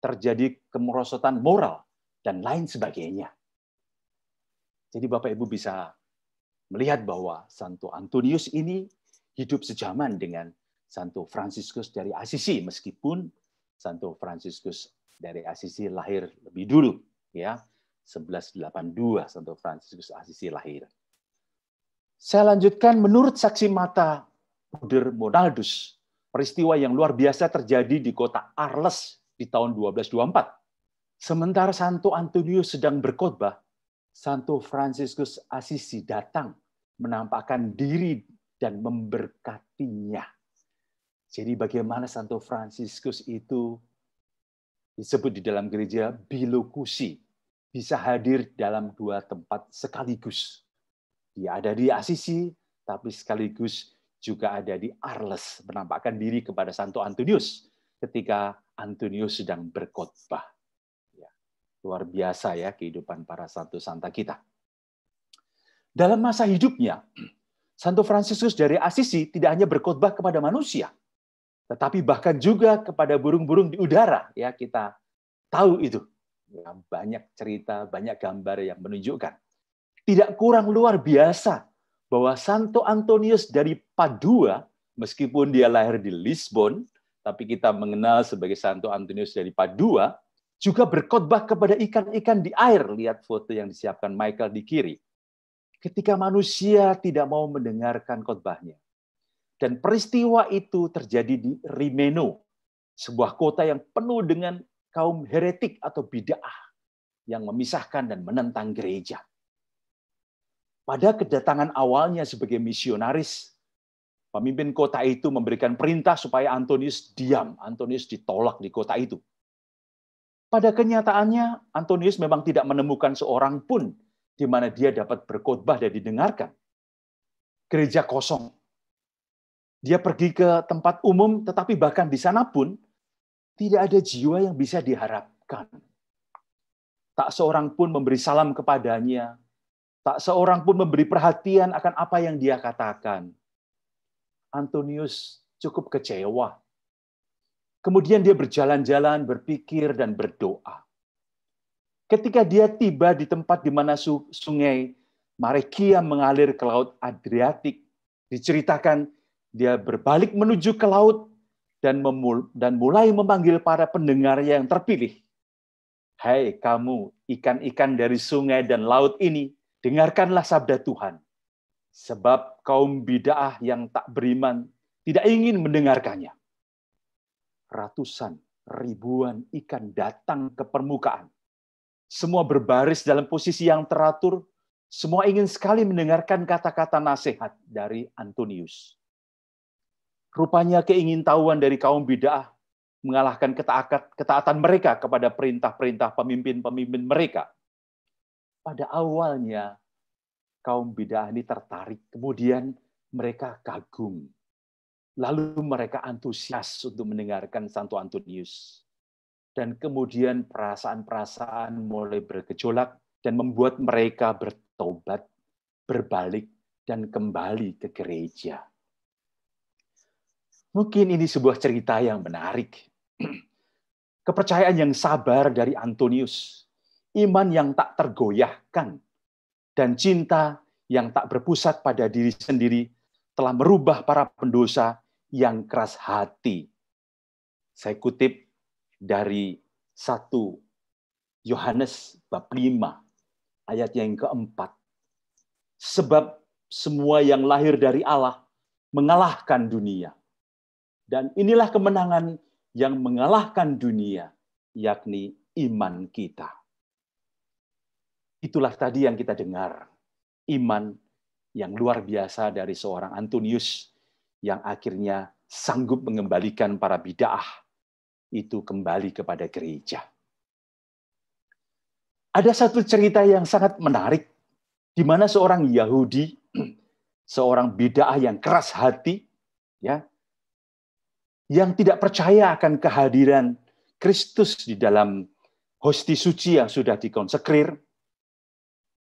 Terjadi kemerosotan moral, dan lain sebagainya. Jadi Bapak Ibu bisa melihat bahwa Santo Antonius ini hidup sejaman dengan Santo Fransiskus dari Assisi, meskipun Santo Fransiskus dari Assisi lahir lebih dulu, ya 1182 Santo Fransiskus Assisi lahir. Saya lanjutkan, menurut saksi mata Bruder Monaldus, peristiwa yang luar biasa terjadi di kota Arles di tahun 1224. Sementara Santo Antonius sedang berkhotbah, Santo Fransiskus Assisi datang menampakkan diri dan memberkatinya. Jadi bagaimana Santo Fransiskus itu disebut di dalam gereja bilokusi, bisa hadir dalam dua tempat sekaligus. Dia ada di Assisi, tapi sekaligus juga ada di Arles, menampakkan diri kepada Santo Antonius ketika Antonius sedang berkhotbah. Ya, luar biasa ya kehidupan para santo santa kita. Dalam masa hidupnya, Santo Fransiskus dari Assisi tidak hanya berkhotbah kepada manusia, tetapi bahkan juga kepada burung-burung di udara. Ya, kita tahu itu. Ya, banyak cerita, banyak gambar yang menunjukkan. Tidak kurang luar biasa bahwa Santo Antonius dari Padua, meskipun dia lahir di Lisbon, tapi kita mengenal sebagai Santo Antonius dari Padua, juga berkhotbah kepada ikan-ikan di air. Lihat foto yang disiapkan Michael di kiri. Ketika manusia tidak mau mendengarkan khotbahnya. Dan peristiwa itu terjadi di Rimeno, sebuah kota yang penuh dengan kaum heretik atau bid'ah yang memisahkan dan menentang gereja. Pada kedatangan awalnya sebagai misionaris, pemimpin kota itu memberikan perintah supaya Antonius diam. Antonius ditolak di kota itu. Pada kenyataannya, Antonius memang tidak menemukan seorang pun di mana dia dapat berkhotbah dan didengarkan. Gereja kosong. Dia pergi ke tempat umum, tetapi bahkan di sana pun tidak ada jiwa yang bisa diharapkan. Tak seorang pun memberi salam kepadanya. Tak seorang pun memberi perhatian akan apa yang dia katakan. Antonius cukup kecewa. Kemudian dia berjalan-jalan, berpikir, dan berdoa. Ketika dia tiba di tempat di mana sungai Marekia mengalir ke Laut Adriatik, diceritakan dia berbalik menuju ke laut dan mulai memanggil para pendengar yang terpilih. Hai kamu, ikan-ikan dari sungai dan laut ini, dengarkanlah sabda Tuhan. Sebab kaum bid'ah yang tak beriman tidak ingin mendengarkannya. Ratusan, ribuan ikan datang ke permukaan. Semua berbaris dalam posisi yang teratur. Semua ingin sekali mendengarkan kata-kata nasihat dari Antonius. Rupanya keingintahuan dari kaum bid'ah mengalahkan ketaatan mereka kepada perintah-perintah pemimpin-pemimpin mereka. Pada awalnya, kaum bid'ah ini tertarik. Kemudian mereka kagum. Lalu mereka antusias untuk mendengarkan Santo Antonius. Dan kemudian perasaan-perasaan mulai bergejolak dan membuat mereka bertobat, berbalik, dan kembali ke gereja. Mungkin ini sebuah cerita yang menarik. Kepercayaan yang sabar dari Antonius, iman yang tak tergoyahkan, dan cinta yang tak berpusat pada diri sendiri telah merubah para pendosa yang keras hati. Saya kutip dari 1 Yohanes bab 5 ayat yang keempat. Sebab semua yang lahir dari Allah mengalahkan dunia. Dan inilah kemenangan yang mengalahkan dunia, yakni iman kita. Itulah tadi yang kita dengar. Iman yang luar biasa dari seorang Antonius yang akhirnya sanggup mengembalikan para bid'ah itu kembali kepada gereja. Ada satu cerita yang sangat menarik di mana seorang Yahudi, seorang bid'ah yang keras hati, ya, yang tidak percaya akan kehadiran Kristus di dalam hosti suci yang sudah dikonsekrir,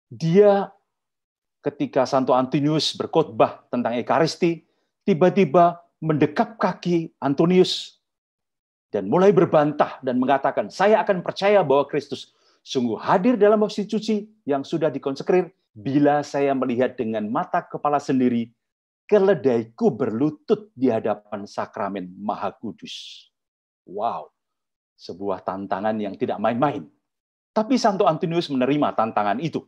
dia ketika Santo Antonius berkhotbah tentang Ekaristi, tiba-tiba mendekap kaki Antonius dan mulai berbantah dan mengatakan, saya akan percaya bahwa Kristus sungguh hadir dalam hosti suci yang sudah dikonsekrir bila saya melihat dengan mata kepala sendiri keledaiku berlutut di hadapan sakramen Maha Kudus. Wow, sebuah tantangan yang tidak main-main. Tapi Santo Antonius menerima tantangan itu.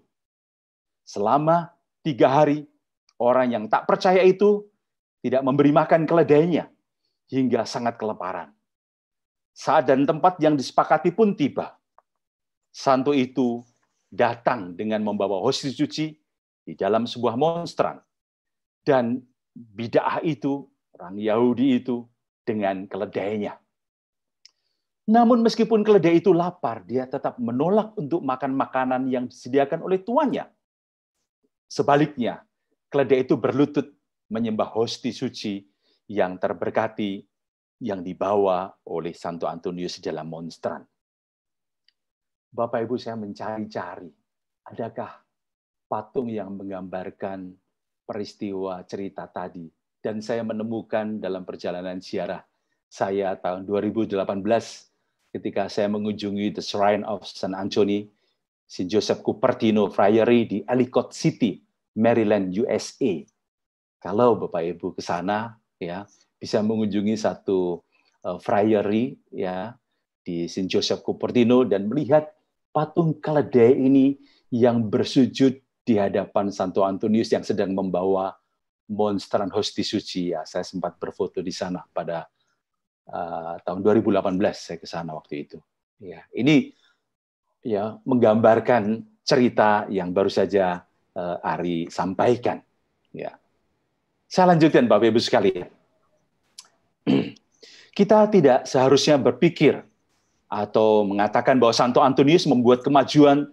Selama 3 hari, orang yang tak percaya itu tidak memberi makan keledainya hingga sangat kelaparan. Saat dan tempat yang disepakati pun tiba. Santo itu datang dengan membawa hosti suci di dalam sebuah monstran. Dan bid'ah itu, orang Yahudi itu, dengan keledainya. Namun meskipun keledai itu lapar, dia tetap menolak untuk makan makanan yang disediakan oleh tuannya. Sebaliknya, keledai itu berlutut menyembah hosti suci yang terberkati yang dibawa oleh Santo Antonius dalam monstran. Bapak Ibu, saya mencari-cari, adakah patung yang menggambarkan peristiwa cerita tadi? Dan saya menemukan dalam perjalanan ziarah saya tahun 2018 ketika saya mengunjungi The Shrine of St. Anthony, St. Joseph Cupertino Friary di Ellicott City, Maryland, USA. Kalau Bapak Ibu ke sana, ya, bisa mengunjungi satu friary, ya, di St. Joseph Cupertino dan melihat patung keledai ini yang bersujud di hadapan Santo Antonius yang sedang membawa monstran hosti suci. Ya, saya sempat berfoto di sana pada tahun 2018 saya ke sana waktu itu. Ya, ini ya menggambarkan cerita yang baru saja Ari sampaikan. Ya. Saya lanjutkan Bapak Ibu sekalian. Kita tidak seharusnya berpikir atau mengatakan bahwa Santo Antonius membuat kemajuan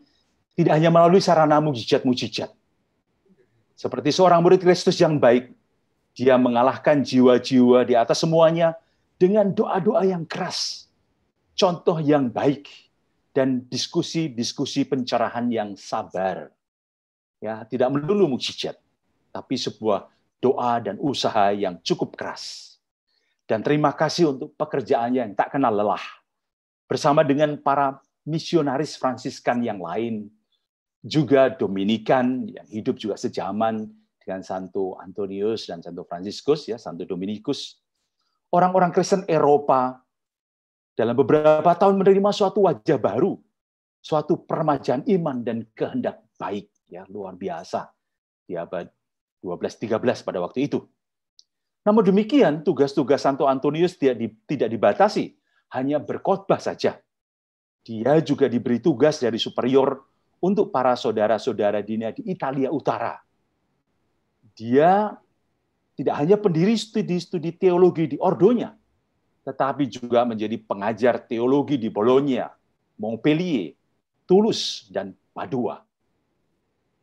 tidak hanya melalui sarana mujizat-mujizat. Seperti seorang murid Kristus yang baik, dia mengalahkan jiwa-jiwa di atas semuanya dengan doa-doa yang keras, contoh yang baik, dan diskusi-diskusi pencerahan yang sabar. Ya, tidak melulu mujizat, tapi sebuah doa dan usaha yang cukup keras. Dan terima kasih untuk pekerjaannya yang tak kenal lelah. Bersama dengan para misionaris Fransiskan yang lain, juga Dominikan yang hidup juga sejaman dengan Santo Antonius dan Santo Fransiskus, ya, Santo Dominikus. Orang-orang Kristen Eropa dalam beberapa tahun menerima suatu wajah baru, suatu peremajaan iman dan kehendak baik, ya, luar biasa di abad 12-13 pada waktu itu. Namun demikian, tugas-tugas Santo Antonius tidak dibatasi, hanya berkhotbah saja. Dia juga diberi tugas dari superior untuk para saudara-saudara dinia di Italia Utara. Dia tidak hanya pendiri studi-studi teologi di ordonya, tetapi juga menjadi pengajar teologi di Bologna, Montpellier, Toulouse, dan Padua.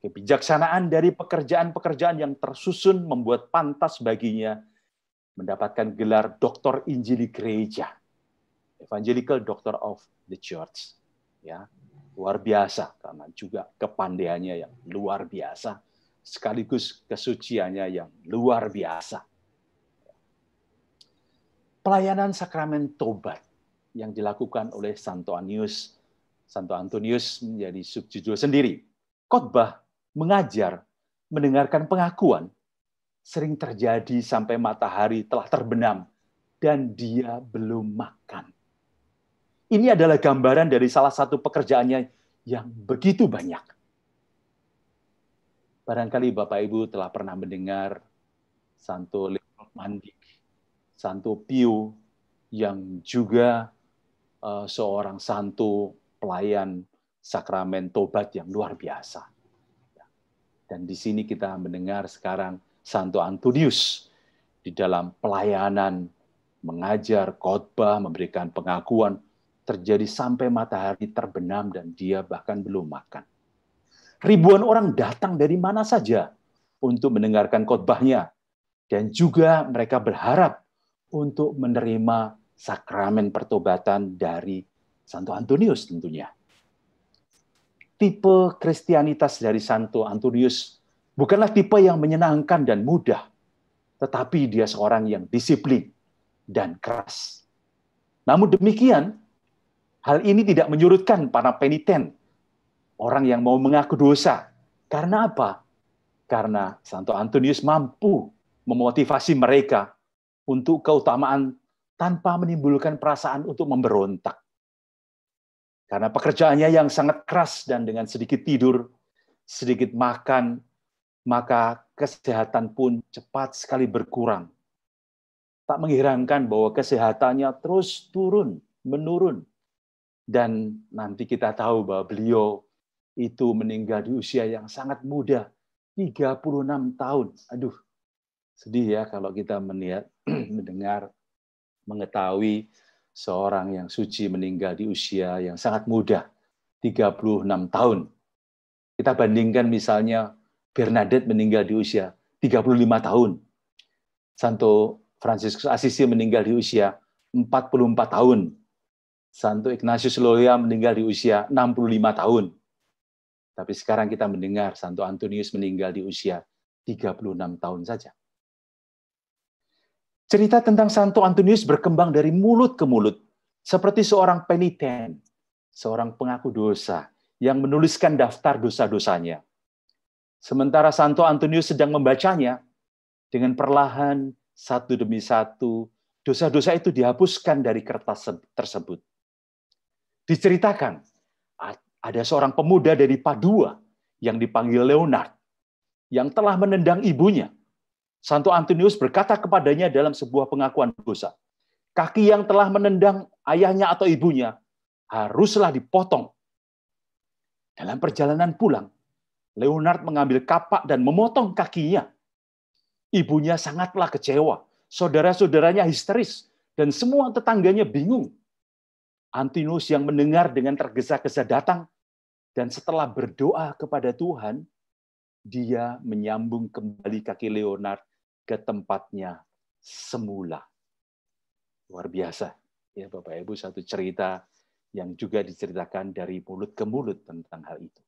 Kebijaksanaan dari pekerjaan-pekerjaan yang tersusun membuat pantas baginya mendapatkan gelar Doktor Injili Gereja, Evangelical Doctor of the Church. Ya, luar biasa karena juga kepandaiannya yang luar biasa, sekaligus kesuciannya yang luar biasa. Pelayanan sakramen tobat yang dilakukan oleh Santo Antonius menjadi subjudul sendiri. Khotbah, mengajar, mendengarkan pengakuan, sering terjadi sampai matahari telah terbenam dan dia belum makan. Ini adalah gambaran dari salah satu pekerjaannya yang begitu banyak. Barangkali Bapak Ibu telah pernah mendengar Santo Leopold Mandik, Santo Pio, yang juga seorang santo pelayan sakramen tobat yang luar biasa. Dan di sini kita mendengar sekarang Santo Antonius di dalam pelayanan, mengajar, khotbah, memberikan pengakuan, terjadi sampai matahari terbenam dan dia bahkan belum makan. Ribuan orang datang dari mana saja untuk mendengarkan khotbahnya, dan juga mereka berharap untuk menerima sakramen pertobatan dari Santo Antonius tentunya. Tipe Kristianitas dari Santo Antonius bukanlah tipe yang menyenangkan dan mudah, tetapi dia seorang yang disiplin dan keras. Namun demikian, hal ini tidak menyurutkan para peniten, orang yang mau mengaku dosa. Karena apa? Karena Santo Antonius mampu memotivasi mereka untuk keutamaan tanpa menimbulkan perasaan untuk memberontak. Karena pekerjaannya yang sangat keras dan dengan sedikit tidur, sedikit makan, maka kesehatan pun cepat sekali berkurang. Tak mengherankan bahwa kesehatannya terus menurun. Dan nanti kita tahu bahwa beliau itu meninggal di usia yang sangat muda, 36 tahun. Aduh, sedih ya kalau kita mendengar, mengetahui seorang yang suci meninggal di usia yang sangat muda, 36 tahun. Kita bandingkan misalnya Bernadette meninggal di usia 35 tahun. Santo Fransiskus Assisi meninggal di usia 44 tahun. Santo Ignatius Loyola meninggal di usia 65 tahun. Tapi sekarang kita mendengar Santo Antonius meninggal di usia 36 tahun saja. Cerita tentang Santo Antonius berkembang dari mulut ke mulut, seperti seorang peniten, seorang pengaku dosa, yang menuliskan daftar dosa-dosanya. Sementara Santo Antonius sedang membacanya, dengan perlahan, satu demi satu, dosa-dosa itu dihapuskan dari kertas tersebut. Diceritakan, ada seorang pemuda dari Padua yang dipanggil Leonard, yang telah menendang ibunya. Santo Antonius berkata kepadanya dalam sebuah pengakuan dosa, kaki yang telah menendang ayahnya atau ibunya haruslah dipotong. Dalam perjalanan pulang, Leonard mengambil kapak dan memotong kakinya. Ibunya sangatlah kecewa, saudara-saudaranya histeris, dan semua tetangganya bingung. Antonius yang mendengar dengan tergesa-gesa datang, dan setelah berdoa kepada Tuhan, dia menyambung kembali kaki Leonard ke tempatnya semula. Luar biasa. Ya Bapak Ibu, satu cerita yang juga diceritakan dari mulut ke mulut tentang hal itu.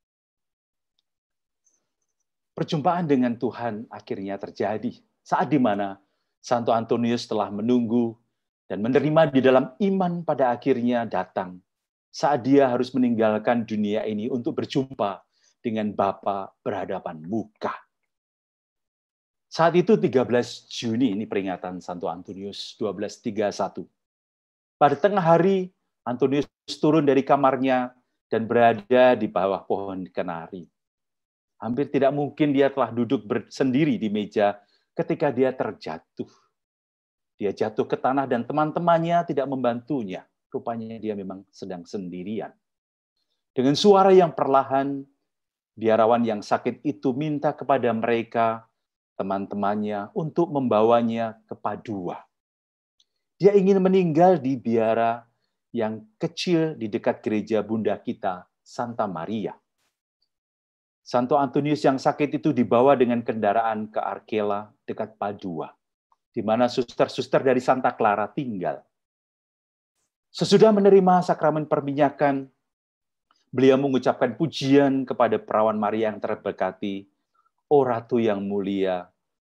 Perjumpaan dengan Tuhan akhirnya terjadi saat di mana Santo Antonius telah menunggu dan menerima di dalam iman pada akhirnya datang saat dia harus meninggalkan dunia ini untuk berjumpa dengan Bapa berhadapan muka. Saat itu 13 Juni, ini peringatan Santo Antonius 1231. Pada tengah hari, Antonius turun dari kamarnya dan berada di bawah pohon kenari. Hampir tidak mungkin dia telah duduk sendiri di meja ketika dia terjatuh. Dia jatuh ke tanah dan teman-temannya tidak membantunya. Rupanya dia memang sedang sendirian. Dengan suara yang perlahan, biarawan yang sakit itu minta kepada mereka, teman-temannya, untuk membawanya ke Padua. Dia ingin meninggal di biara yang kecil di dekat gereja Bunda kita, Santa Maria. Santo Antonius yang sakit itu dibawa dengan kendaraan ke Arkela dekat Padua, di mana suster-suster dari Santa Clara tinggal. Sesudah menerima sakramen perminyakan, beliau mengucapkan pujian kepada perawan Maria yang terberkati, "O Ratu yang mulia,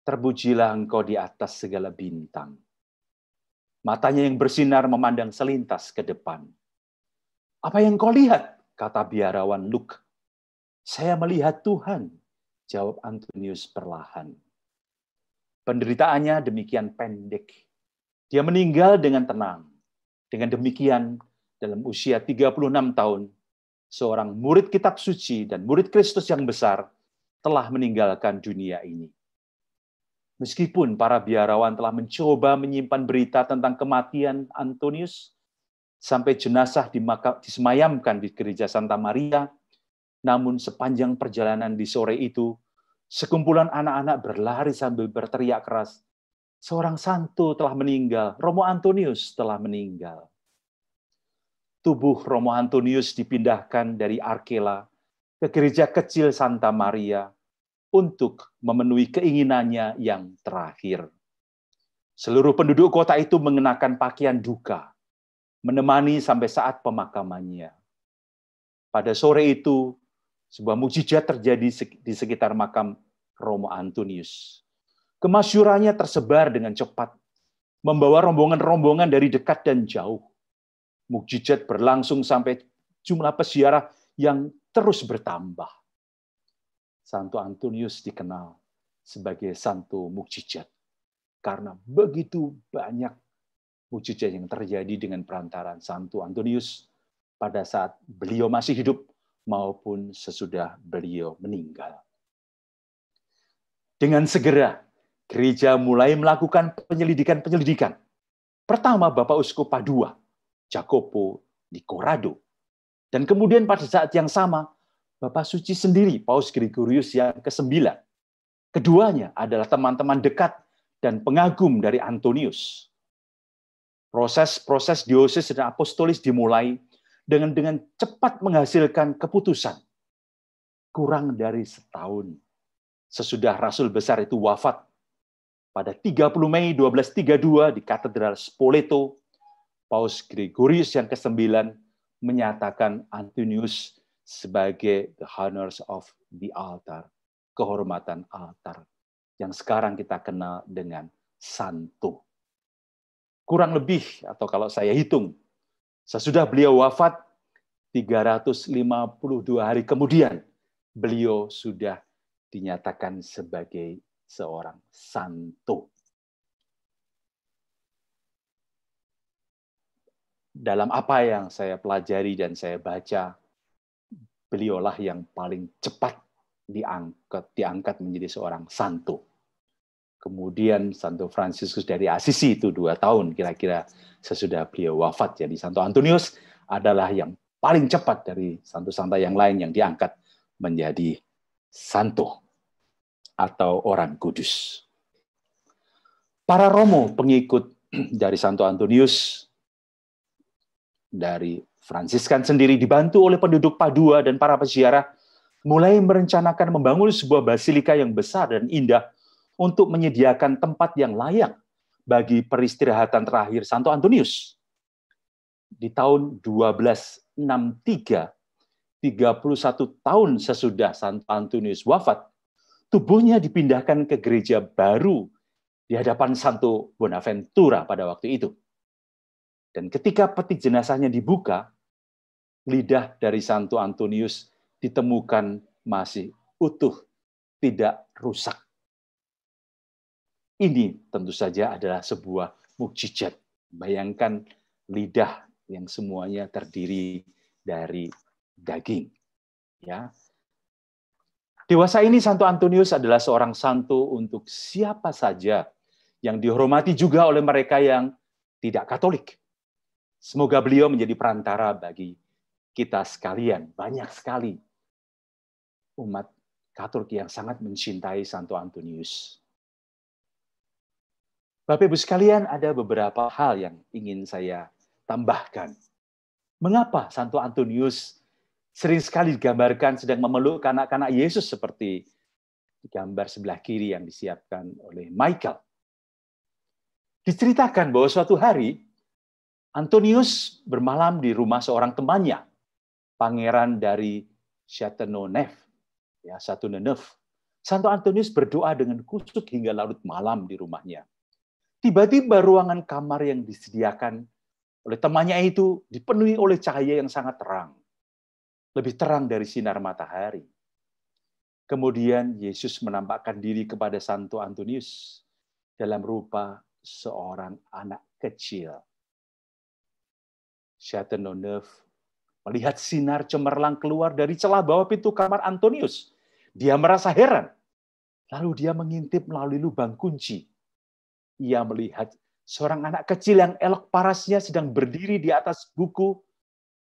terpujilah engkau di atas segala bintang." Matanya yang bersinar memandang selintas ke depan. "Apa yang kau lihat?" kata biarawan Luke. "Saya melihat Tuhan," jawab Antonius perlahan. Penderitaannya demikian pendek. Dia meninggal dengan tenang. Dengan demikian, dalam usia 36 tahun, seorang murid kitab suci dan murid Kristus yang besar telah meninggalkan dunia ini. Meskipun para biarawan telah mencoba menyimpan berita tentang kematian Antonius, sampai jenazah disemayamkan di gereja Santa Maria, namun sepanjang perjalanan di sore itu, sekumpulan anak-anak berlari sambil berteriak keras, "Seorang santo telah meninggal, Romo Antonius telah meninggal." Tubuh Romo Antonius dipindahkan dari Arkela ke gereja kecil Santa Maria untuk memenuhi keinginannya yang terakhir. Seluruh penduduk kota itu mengenakan pakaian duka, menemani sampai saat pemakamannya. Pada sore itu, sebuah mukjizat terjadi di sekitar makam Romo Antonius. Kemasyurannya tersebar dengan cepat, membawa rombongan-rombongan dari dekat dan jauh. Mukjizat berlangsung sampai jumlah peziarah yang terus bertambah. Santo Antonius dikenal sebagai santo mukjizat karena begitu banyak mukjizat yang terjadi dengan perantaraan Santo Antonius pada saat beliau masih hidup maupun sesudah beliau meninggal. Dengan segera, gereja mulai melakukan penyelidikan. Pertama, Bapak Uskup Padua, Jacopo di Corrado. Dan kemudian pada saat yang sama, Bapak Suci sendiri, Paus Gregorius yang ke-9. Keduanya adalah teman-teman dekat dan pengagum dari Antonius. Proses diosis dan apostolis dimulai dengan cepat menghasilkan keputusan. Kurang dari setahun sesudah Rasul Besar itu wafat, pada 30 Mei 1232 di Katedral Spoleto, Paus Gregorius yang ke-9 menyatakan Antonius sebagai the honors of the altar, kehormatan altar, yang sekarang kita kenal dengan santo. Kurang lebih, atau kalau saya hitung, sesudah beliau wafat, 352 hari kemudian, beliau sudah dinyatakan sebagai seorang santo. Dalam apa yang saya pelajari dan saya baca, beliaulah yang paling cepat diangkat menjadi seorang santo. Kemudian Santo Fransiskus dari Assisi itu 2 tahun kira-kira sesudah beliau wafat. Jadi Santo Antonius adalah yang paling cepat dari santo-santo yang lain yang diangkat menjadi santo atau orang kudus. Para Romo pengikut dari Santo Antonius dari Fransiskan sendiri dibantu oleh penduduk Padua dan para peziarah mulai merencanakan membangun sebuah basilika yang besar dan indah untuk menyediakan tempat yang layak bagi peristirahatan terakhir Santo Antonius. Di tahun 1263, 31 tahun sesudah Santo Antonius wafat, tubuhnya dipindahkan ke gereja baru di hadapan Santo Bonaventura pada waktu itu. Dan ketika peti jenazahnya dibuka, lidah dari Santo Antonius ditemukan masih utuh, tidak rusak. Ini tentu saja adalah sebuah mukjizat. Bayangkan lidah yang semuanya terdiri dari daging. Ya. Dewasa ini Santo Antonius adalah seorang santo untuk siapa saja yang dihormati juga oleh mereka yang tidak Katolik. Semoga beliau menjadi perantara bagi kita sekalian. Banyak sekali umat Katolik yang sangat mencintai Santo Antonius. Bapak Ibu sekalian, ada beberapa hal yang ingin saya tambahkan. Mengapa Santo Antonius sering sekali digambarkan sedang memeluk kanak-kanak Yesus seperti di gambar sebelah kiri yang disiapkan oleh Michael? Diceritakan bahwa suatu hari Antonius bermalam di rumah seorang temannya, pangeran dari Châteauneuf. Santo Antonius berdoa dengan khusyuk hingga larut malam di rumahnya. Tiba-tiba ruangan kamar yang disediakan oleh temannya itu dipenuhi oleh cahaya yang sangat terang. Lebih terang dari sinar matahari. Kemudian Yesus menampakkan diri kepada Santo Antonius dalam rupa seorang anak kecil. Châteauneuf melihat sinar cemerlang keluar dari celah bawah pintu kamar Antonius. Dia merasa heran. Lalu dia mengintip melalui lubang kunci. Ia melihat seorang anak kecil yang elok parasnya sedang berdiri di atas buku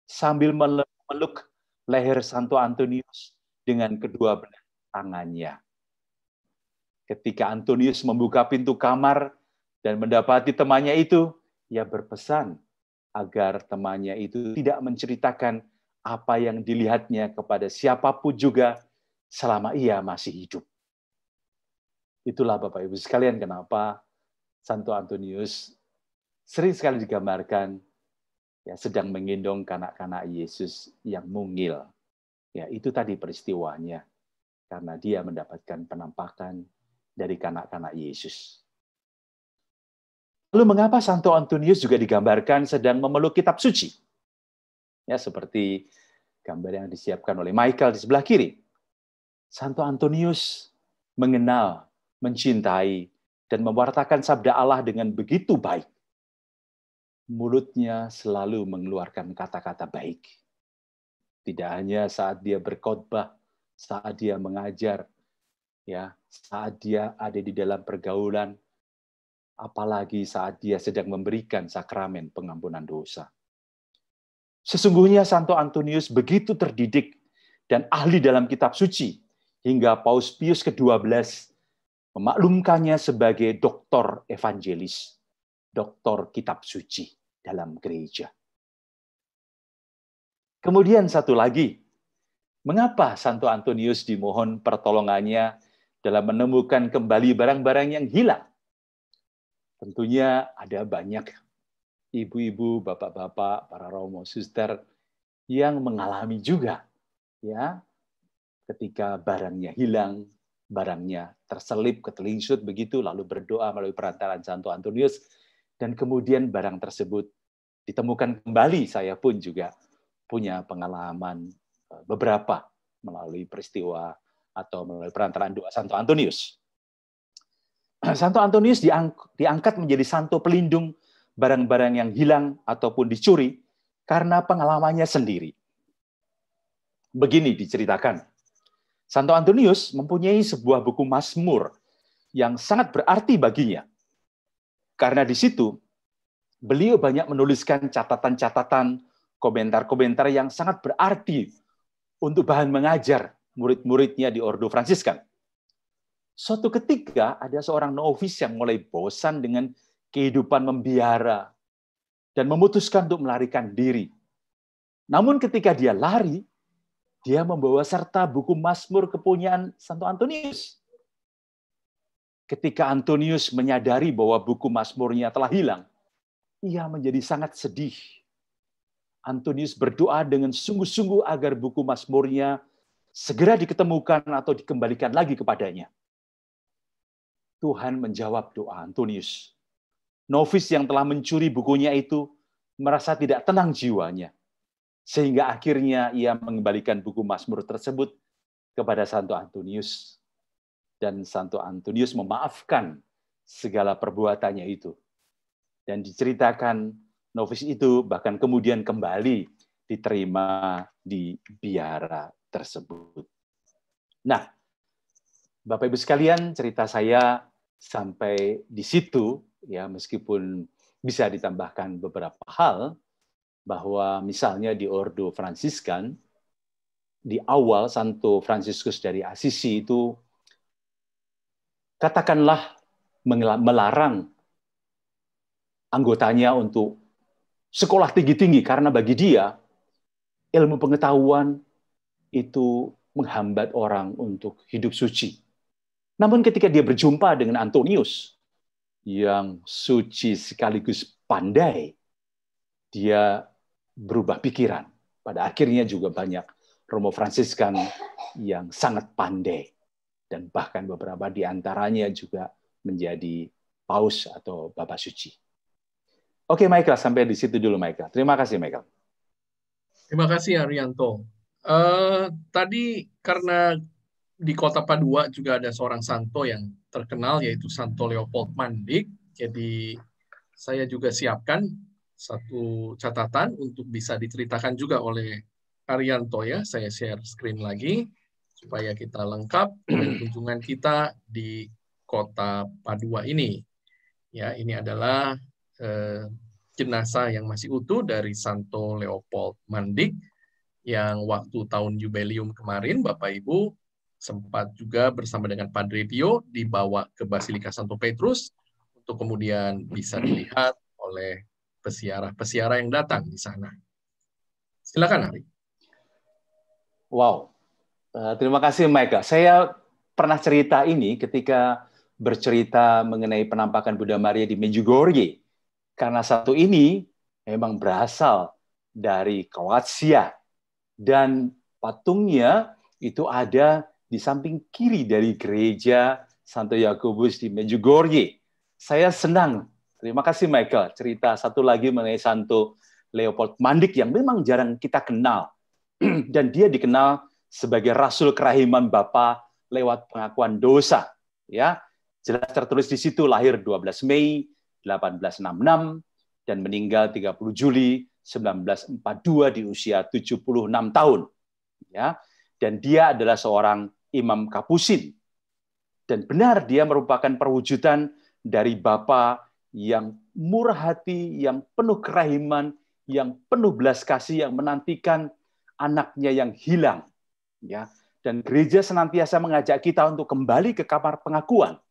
sambil memeluk leher Santo Antonius dengan kedua belah tangannya. Ketika Antonius membuka pintu kamar dan mendapati temannya itu, ia berpesan agar temannya itu tidak menceritakan apa yang dilihatnya kepada siapapun juga selama ia masih hidup. Itulah Bapak Ibu sekalian kenapa Santo Antonius sering sekali digambarkan ya sedang menggendong kanak-kanak Yesus yang mungil. Ya, itu tadi peristiwanya. Karena dia mendapatkan penampakan dari kanak-kanak Yesus. Lalu mengapa Santo Antonius juga digambarkan sedang memeluk kitab suci? Ya, seperti gambar yang disiapkan oleh Michael di sebelah kiri. Santo Antonius mengenal, mencintai, dan mewartakan sabda Allah dengan begitu baik. Mulutnya selalu mengeluarkan kata-kata baik. Tidak hanya saat dia berkhotbah, saat dia mengajar, ya, saat dia ada di dalam pergaulan, apalagi saat dia sedang memberikan sakramen pengampunan dosa. Sesungguhnya Santo Antonius begitu terdidik dan ahli dalam kitab suci, hingga Paus Pius ke-12 memaklumkannya sebagai doktor evangelis, doktor kitab suci dalam gereja. Kemudian satu lagi, mengapa Santo Antonius dimohon pertolongannya dalam menemukan kembali barang-barang yang hilang? Tentunya ada banyak ibu-ibu, bapak-bapak, para romo, suster yang mengalami juga, ya, ketika barangnya hilang, barangnya terselip, ketelingsut begitu, lalu berdoa melalui perantaraan Santo Antonius, dan kemudian barang tersebut ditemukan kembali. Saya pun juga punya pengalaman beberapa melalui peristiwa atau melalui perantaraan doa Santo Antonius. Santo Antonius diangkat menjadi santo pelindung barang-barang yang hilang ataupun dicuri karena pengalamannya sendiri. Begini diceritakan. Santo Antonius mempunyai sebuah buku Mazmur yang sangat berarti baginya. Karena di situ beliau banyak menuliskan catatan-catatan, komentar-komentar yang sangat berarti untuk bahan mengajar murid-muridnya di Ordo Fransiskan. Suatu ketika ada seorang novis yang mulai bosan dengan kehidupan membiara dan memutuskan untuk melarikan diri. Namun ketika dia lari, dia membawa serta buku Mazmur kepunyaan Santo Antonius. Ketika Antonius menyadari bahwa buku Mazmurnya telah hilang, ia menjadi sangat sedih. Antonius berdoa dengan sungguh-sungguh agar buku Mazmurnya segera diketemukan atau dikembalikan lagi kepadanya. Tuhan menjawab doa Antonius. Novis yang telah mencuri bukunya itu merasa tidak tenang jiwanya, sehingga akhirnya ia mengembalikan buku Mazmur tersebut kepada Santo Antonius. Dan Santo Antonius memaafkan segala perbuatannya itu. Dan diceritakan novis itu bahkan kemudian kembali diterima di biara tersebut. Nah, Bapak Ibu sekalian, cerita saya sampai di situ, ya, meskipun bisa ditambahkan beberapa hal, bahwa misalnya di Ordo Fransiskan, di awal Santo Fransiskus dari Assisi itu, katakanlah melarang anggotanya untuk sekolah tinggi-tinggi, karena bagi dia, ilmu pengetahuan itu menghambat orang untuk hidup suci. Namun ketika dia berjumpa dengan Antonius, yang suci sekaligus pandai, dia berubah pikiran. Pada akhirnya juga banyak Romo Fransiskan yang sangat pandai. Dan bahkan beberapa di antaranya juga menjadi paus atau Bapak Suci. Oke, Michael, sampai di situ dulu, Michael. Terima kasih, Michael.
Terima kasih, Arianto. Tadi karena di kota Padua juga ada seorang santo yang terkenal, yaitu Santo Leopold Mandik. Jadi saya juga siapkan satu catatan untuk bisa diceritakan juga oleh Arianto ya. Saya share screen lagi supaya kita lengkap dengan kunjungan kita di kota Padua ini. Ya, ini adalah jenazah yang masih utuh dari Santo Leopold Mandik yang waktu tahun jubileum kemarin Bapak Ibu sempat juga bersama dengan Padre Pio dibawa ke Basilika Santo Petrus untuk kemudian bisa dilihat oleh pesiarah-pesiarah yang datang di sana. Silakan, Ari.
Wow, terima kasih, Michael. Saya pernah cerita ini ketika bercerita mengenai penampakan Bunda Maria di Medjugorje. Karena satu ini memang berasal dari Kroasia dan patungnya itu ada di samping kiri dari gereja Santo Yakobus di Medjugorje. Saya senang. Terima kasih, Michael. Cerita satu lagi mengenai Santo Leopold Mandik yang memang jarang kita kenal. Dan dia dikenal sebagai Rasul Kerahiman Bapa lewat pengakuan dosa. Ya, jelas tertulis di situ lahir 12 Mei 1866 dan meninggal 30 Juli 1942 di usia 76 tahun. Ya, dan dia adalah seorang imam kapusin. Dan benar dia merupakan perwujudan dari Bapa yang murah hati, yang penuh kerahiman, yang penuh belas kasih, yang menantikan anaknya yang hilang. Ya, dan gereja senantiasa mengajak kita untuk kembali ke kamar pengakuan.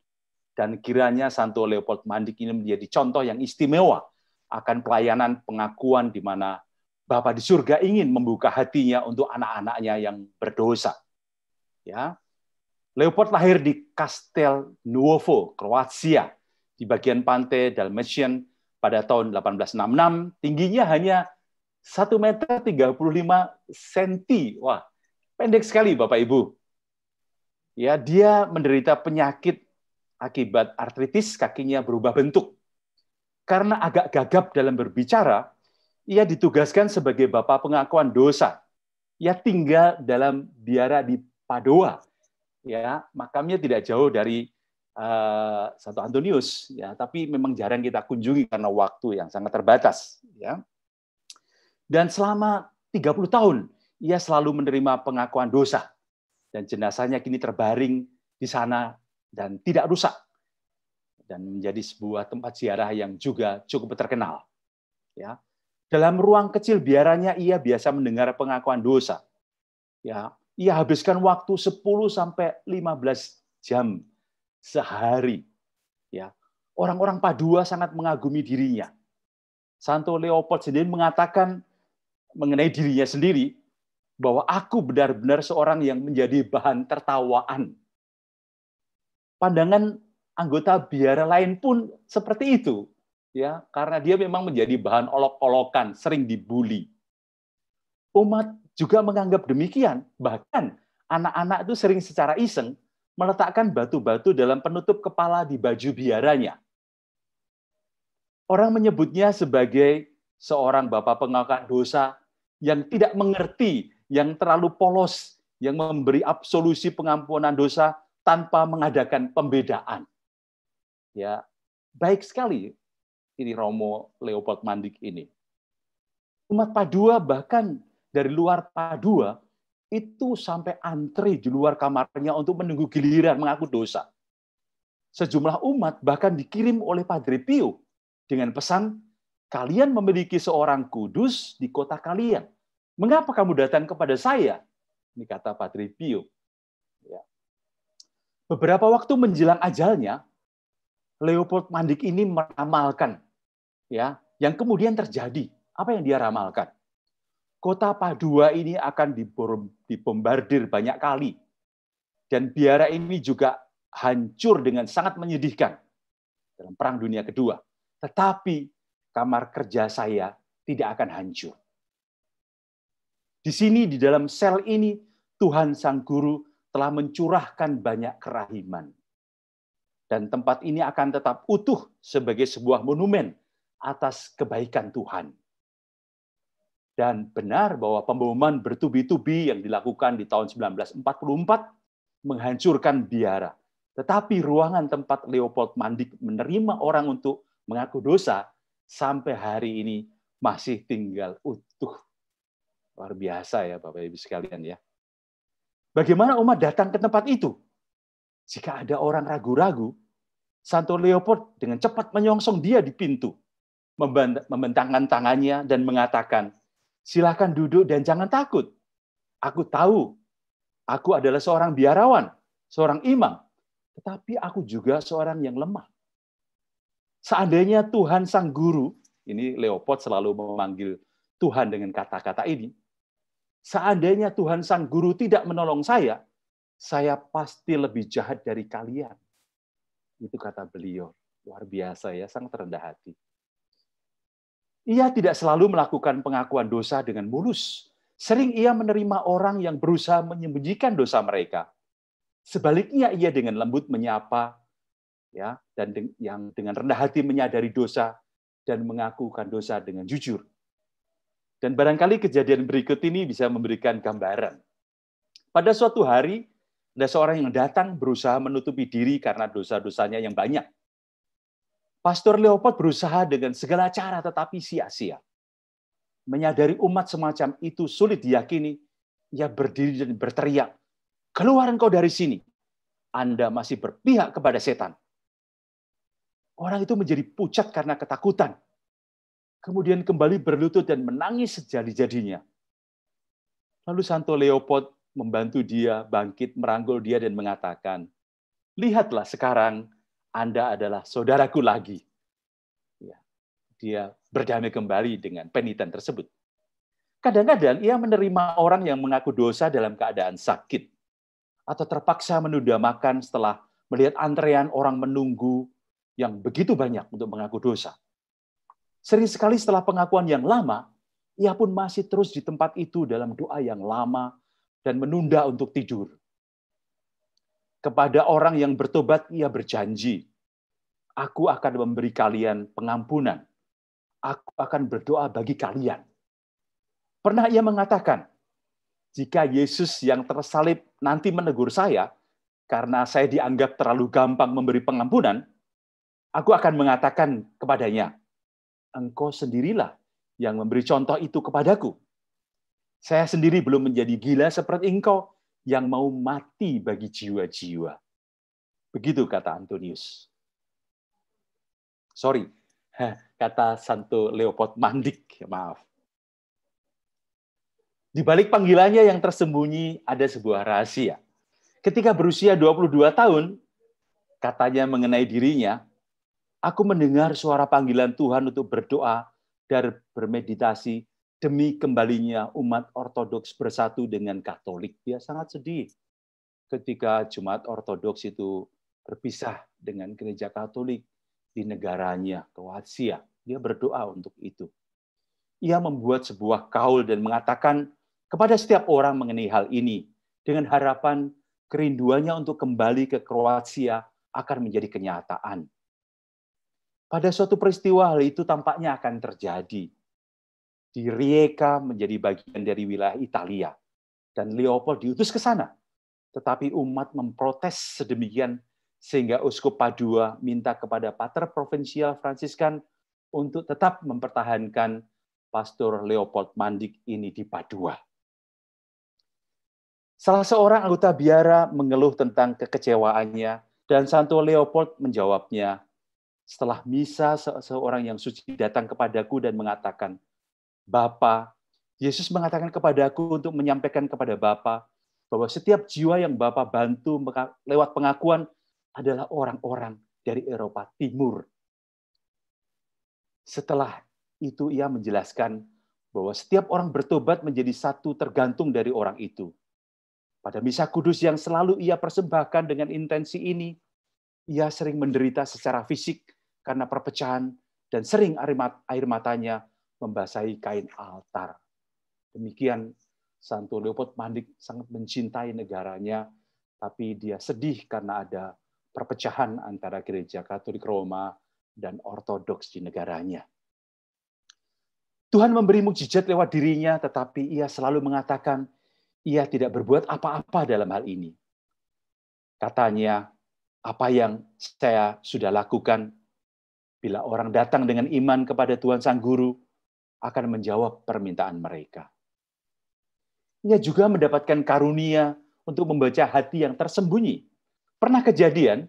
Dan kiranya Santo Leopold Mandik ini menjadi contoh yang istimewa akan pelayanan pengakuan di mana Bapa di surga ingin membuka hatinya untuk anak-anaknya yang berdosa. Ya, Leopold lahir di Castel Nuovo, Kroasia, di bagian pantai Dalmatian pada tahun 1866. Tingginya hanya 1,35 meter. Wah, pendek sekali Bapak Ibu. Ya, dia menderita penyakit akibat artritis, kakinya berubah bentuk. Karena agak gagap dalam berbicara, ia ditugaskan sebagai Bapak pengakuan dosa. Ia tinggal dalam biara di Padua. Ya, makamnya tidak jauh dari Santo Antonius, ya, tapi memang jarang kita kunjungi karena waktu yang sangat terbatas. Ya. Dan selama 30 tahun, ia selalu menerima pengakuan dosa. Dan jenazahnya kini terbaring di sana dan tidak rusak. Dan menjadi sebuah tempat ziarah yang juga cukup terkenal. Ya. Dalam ruang kecil biaranya ia biasa mendengar pengakuan dosa. Ya, ia habiskan waktu 10-15 jam sehari. Ya. Orang-orang Padua sangat mengagumi dirinya. Santo Leopold sendiri mengatakan mengenai dirinya sendiri bahwa aku benar-benar seorang yang menjadi bahan tertawaan. Pandangan anggota biara lain pun seperti itu. Ya, karena dia memang menjadi bahan olok-olokan, sering dibully. Umat juga menganggap demikian, bahkan anak-anak itu sering secara iseng meletakkan batu-batu dalam penutup kepala di baju biaranya. Orang menyebutnya sebagai seorang bapak pengakuan dosa yang tidak mengerti, yang terlalu polos, yang memberi absolusi pengampunan dosa tanpa mengadakan pembedaan. Ya, baik sekali ini Romo Leopold Mandik ini. Umat Padua bahkan dari luar Padua itu sampai antri di luar kamarnya untuk menunggu giliran mengaku dosa. Sejumlah umat bahkan dikirim oleh Padre Pio dengan pesan, kalian memiliki seorang kudus di kota kalian. Mengapa kamu datang kepada saya? Ini kata Padre Pio. Ya. Beberapa waktu menjelang ajalnya, Leopold Mandik ini meramalkan, ya, yang kemudian terjadi. Apa yang dia ramalkan? Kota Padua ini akan dibombardir banyak kali. Dan biara ini juga hancur dengan sangat menyedihkan dalam Perang Dunia Kedua. Tetapi kamar kerja saya tidak akan hancur. Di sini, di dalam sel ini, Tuhan Sang Guru telah mencurahkan banyak kerahiman. Dan tempat ini akan tetap utuh sebagai sebuah monumen atas kebaikan Tuhan. Dan benar bahwa pemboman bertubi-tubi yang dilakukan di tahun 1944 menghancurkan biara. Tetapi ruangan tempat Leopold Mandik menerima orang untuk mengaku dosa sampai hari ini masih tinggal utuh. Luar biasa ya Bapak Ibu sekalian ya. Bagaimana umat datang ke tempat itu? Jika ada orang ragu-ragu, Santo Leopold dengan cepat menyongsong dia di pintu, membentangkan tangannya dan mengatakan, silakan duduk dan jangan takut. Aku tahu, aku adalah seorang biarawan, seorang imam, tetapi aku juga seorang yang lemah. Seandainya Tuhan Sang Guru, ini Leopold selalu memanggil Tuhan dengan kata-kata ini, seandainya Tuhan Sang Guru tidak menolong saya pasti lebih jahat dari kalian. Itu kata beliau. Luar biasa ya, sangat rendah hati. Ia tidak selalu melakukan pengakuan dosa dengan mulus. Sering ia menerima orang yang berusaha menyembunyikan dosa mereka. Sebaliknya ia dengan lembut menyapa, ya, dan yang dengan rendah hati menyadari dosa dan mengakukan dosa dengan jujur. Dan barangkali kejadian berikut ini bisa memberikan gambaran. Pada suatu hari, ada seorang yang datang berusaha menutupi diri karena dosa-dosanya yang banyak. Pastor Leopold berusaha dengan segala cara tetapi sia-sia. Menyadari umat semacam itu sulit diyakini, ia berdiri dan berteriak, keluar engkau dari sini. Anda masih berpihak kepada setan. Orang itu menjadi pucat karena ketakutan. Kemudian kembali berlutut dan menangis sejadi-jadinya. Lalu Santo Leopold membantu dia bangkit, merangkul dia dan mengatakan, lihatlah sekarang Anda adalah saudaraku lagi. Ya, dia berdamai kembali dengan penitent tersebut. Kadang-kadang ia menerima orang yang mengaku dosa dalam keadaan sakit atau terpaksa menunda makan setelah melihat antrean orang menunggu yang begitu banyak untuk mengaku dosa. Sering sekali setelah pengakuan yang lama, ia pun masih terus di tempat itu dalam doa yang lama dan menunda untuk tidur. Kepada orang yang bertobat, ia berjanji, aku akan memberi kalian pengampunan. Aku akan berdoa bagi kalian. Pernah ia mengatakan, jika Yesus yang tersalib nanti menegur saya, karena saya dianggap terlalu gampang memberi pengampunan, aku akan mengatakan kepadanya, engkau sendirilah yang memberi contoh itu kepadaku. Saya sendiri belum menjadi gila seperti engkau yang mau mati bagi jiwa-jiwa. Begitu kata Antonius. Sorry, kata Santo Leopold Mandik, maaf. Di balik panggilannya yang tersembunyi ada sebuah rahasia. Ketika berusia 22 tahun, katanya mengenai dirinya, aku mendengar suara panggilan Tuhan untuk berdoa dan bermeditasi demi kembalinya umat Ortodoks bersatu dengan Katolik. Dia sangat sedih ketika Jemaat Ortodoks itu berpisah dengan Gereja Katolik di negaranya, Kroasia. Dia berdoa untuk itu. Ia membuat sebuah kaul dan mengatakan kepada setiap orang mengenai hal ini, dengan harapan kerinduannya untuk kembali ke Kroasia akan menjadi kenyataan. Pada suatu peristiwa hal itu tampaknya akan terjadi. di Rijeka menjadi bagian dari wilayah Italia. Dan Leopold diutus ke sana. Tetapi umat memprotes sedemikian sehingga Uskup Padua minta kepada Pater Provinsial Fransiskan untuk tetap mempertahankan Pastor Leopold Mandik ini di Padua. Salah seorang anggota biara mengeluh tentang kekecewaannya dan Santo Leopold menjawabnya. Setelah misa, seorang yang suci datang kepadaku dan mengatakan, Bapa, Yesus mengatakan kepadaku untuk menyampaikan kepada Bapa bahwa setiap jiwa yang Bapa bantu lewat pengakuan adalah orang-orang dari Eropa Timur. Setelah itu ia menjelaskan bahwa setiap orang bertobat menjadi satu tergantung dari orang itu. Pada misa kudus yang selalu ia persembahkan dengan intensi ini, ia sering menderita secara fisik karena perpecahan dan sering air matanya membasahi kain altar. Demikian Santo Leopold Mandik sangat mencintai negaranya, tapi dia sedih karena ada perpecahan antara Gereja Katolik Roma dan Ortodoks di negaranya. Tuhan memberi mukjizat lewat dirinya, tetapi ia selalu mengatakan ia tidak berbuat apa-apa dalam hal ini. Katanya, apa yang saya sudah lakukan, bila orang datang dengan iman kepada Tuhan Sang Guru, akan menjawab permintaan mereka. Ia juga mendapatkan karunia untuk membaca hati yang tersembunyi. Pernah kejadian,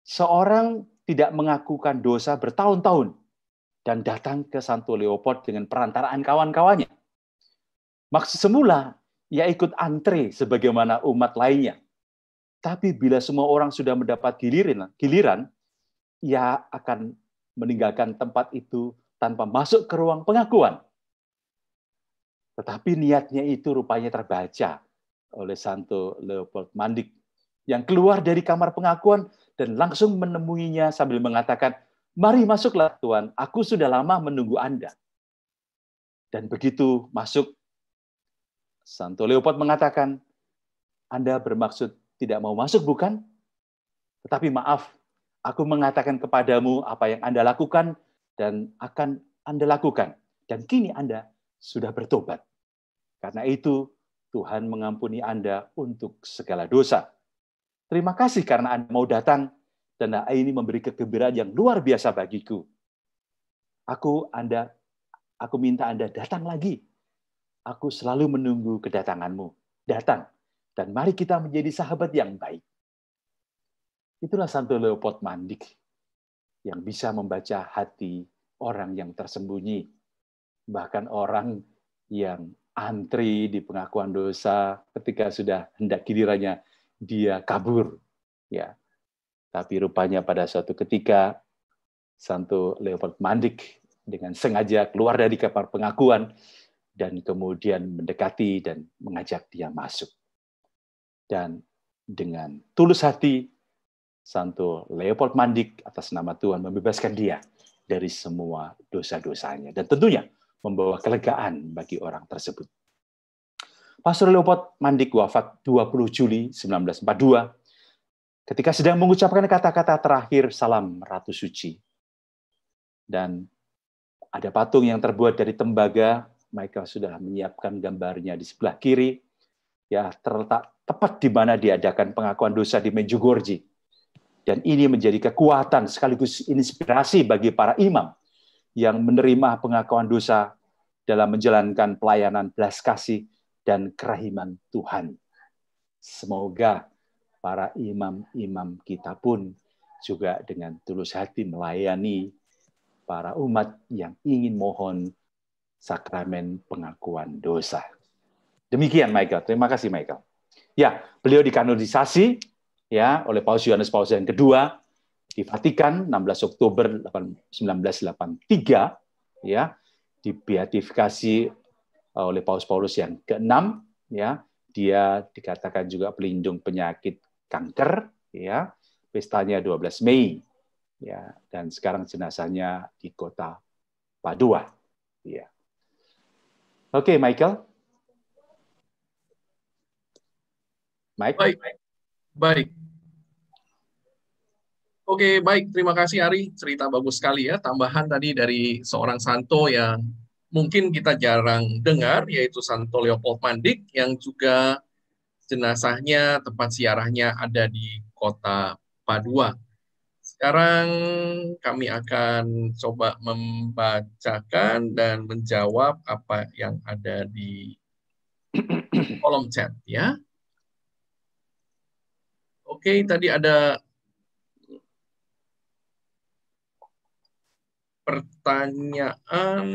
seorang tidak mengakukan dosa bertahun-tahun dan datang ke Santo Leopold dengan perantaraan kawan-kawannya. Maksud semula, ia ikut antre sebagaimana umat lainnya. Tapi bila semua orang sudah mendapat giliran, ia akan meninggalkan tempat itu tanpa masuk ke ruang pengakuan. Tetapi niatnya itu rupanya terbaca oleh Santo Leopold Mandik yang keluar dari kamar pengakuan dan langsung menemuinya sambil mengatakan, mari masuklah Tuan, aku sudah lama menunggu Anda. Dan begitu masuk, Santo Leopold mengatakan, Anda bermaksud tidak mau masuk bukan? Tetapi maaf, aku mengatakan kepadamu apa yang Anda lakukan dan akan Anda lakukan. Dan kini Anda sudah bertobat. Karena itu, Tuhan mengampuni Anda untuk segala dosa. Terima kasih karena Anda mau datang, dan ini memberi kegembiraan yang luar biasa bagiku. Aku minta Anda datang lagi. Aku selalu menunggu kedatanganmu. Datang, dan mari kita menjadi sahabat yang baik. Itulah Santo Leopold Mandik yang bisa membaca hati orang yang tersembunyi. Bahkan orang yang antri di pengakuan dosa ketika sudah hendak gilirannya dia kabur. Ya. Tapi rupanya pada suatu ketika Santo Leopold Mandik dengan sengaja keluar dari kamar pengakuan dan kemudian mendekati dan mengajak dia masuk. Dan dengan tulus hati, Santo Leopold Mandik atas nama Tuhan membebaskan dia dari semua dosa-dosanya. Dan tentunya membawa kelegaan bagi orang tersebut. Pastor Leopold Mandik wafat 20 Juli 1942 ketika sedang mengucapkan kata-kata terakhir salam Ratu Suci. Dan ada patung yang terbuat dari tembaga, Michael sudah menyiapkan gambarnya di sebelah kiri, ya terletak tepat di mana diadakan pengakuan dosa di Medjugorje. Dan ini menjadi kekuatan sekaligus inspirasi bagi para imam yang menerima pengakuan dosa dalam menjalankan pelayanan belas kasih dan kerahiman Tuhan. Semoga para imam-imam kita pun juga dengan tulus hati melayani para umat yang ingin mohon sakramen pengakuan dosa. Demikian Michael, terima kasih Michael. Ya, beliau dikanonisasi ya oleh Paus Yohanes Paus yang kedua di Vatikan 16 Oktober 1983 ya, dibeatifikasi oleh Paus Paulus yang ke-6 ya. Dia dikatakan juga pelindung penyakit kanker ya. Pestanya 12 Mei ya, dan sekarang jenazahnya di kota Padua ya. Oke, Michael. Mike.
Baik. Oke, baik. Terima kasih Ari. Cerita bagus sekali ya. Tambahan tadi dari seorang santo yang mungkin kita jarang dengar, yaitu Santo Leopold Mandik yang juga jenazahnya, tempat ziarahnya ada di kota Padua. Sekarang kami akan coba membacakan dan menjawab apa yang ada di kolom chat ya. Oke, tadi ada pertanyaan.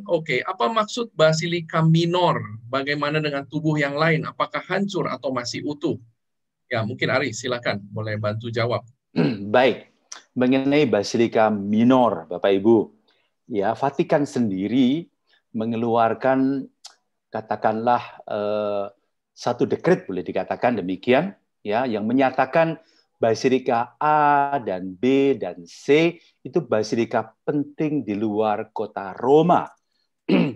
Oke, apa maksud basilika minor? Bagaimana dengan tubuh yang lain? Apakah hancur atau masih utuh? Ya, mungkin Ari, silakan boleh bantu jawab.
Baik, mengenai basilika minor, Bapak Ibu, ya Vatikan sendiri mengeluarkan katakanlah satu dekret, boleh dikatakan demikian, ya, yang menyatakan basilika A dan B dan C itu basilika penting di luar kota Roma.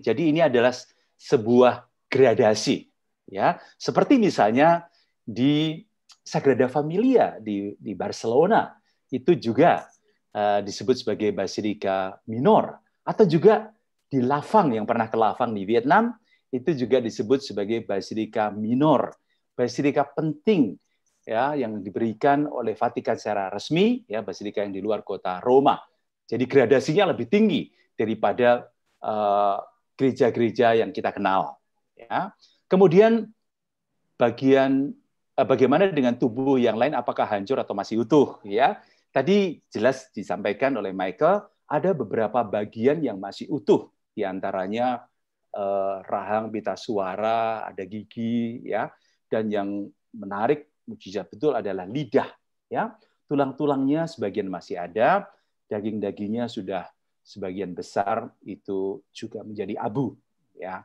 Jadi ini adalah sebuah gradasi, ya. Seperti misalnya di Sagrada Familia di Barcelona itu juga disebut sebagai basilika minor, atau juga di Lavang, yang pernah ke Lavang di Vietnam itu juga disebut sebagai basilika minor, basilika penting, ya, yang diberikan oleh Vatikan secara resmi, ya, basilika yang di luar kota Roma. Jadi gradasinya lebih tinggi daripada gereja-gereja yang kita kenal. Ya. Kemudian bagaimana dengan tubuh yang lain, apakah hancur atau masih utuh? Ya, tadi jelas disampaikan oleh Michael, ada beberapa bagian yang masih utuh, diantaranya rahang pita suara, ada gigi, ya, dan yang menarik, mukjizat betul adalah lidah, ya. Tulang-tulangnya sebagian masih ada, daging-dagingnya sudah sebagian besar itu juga menjadi abu, ya.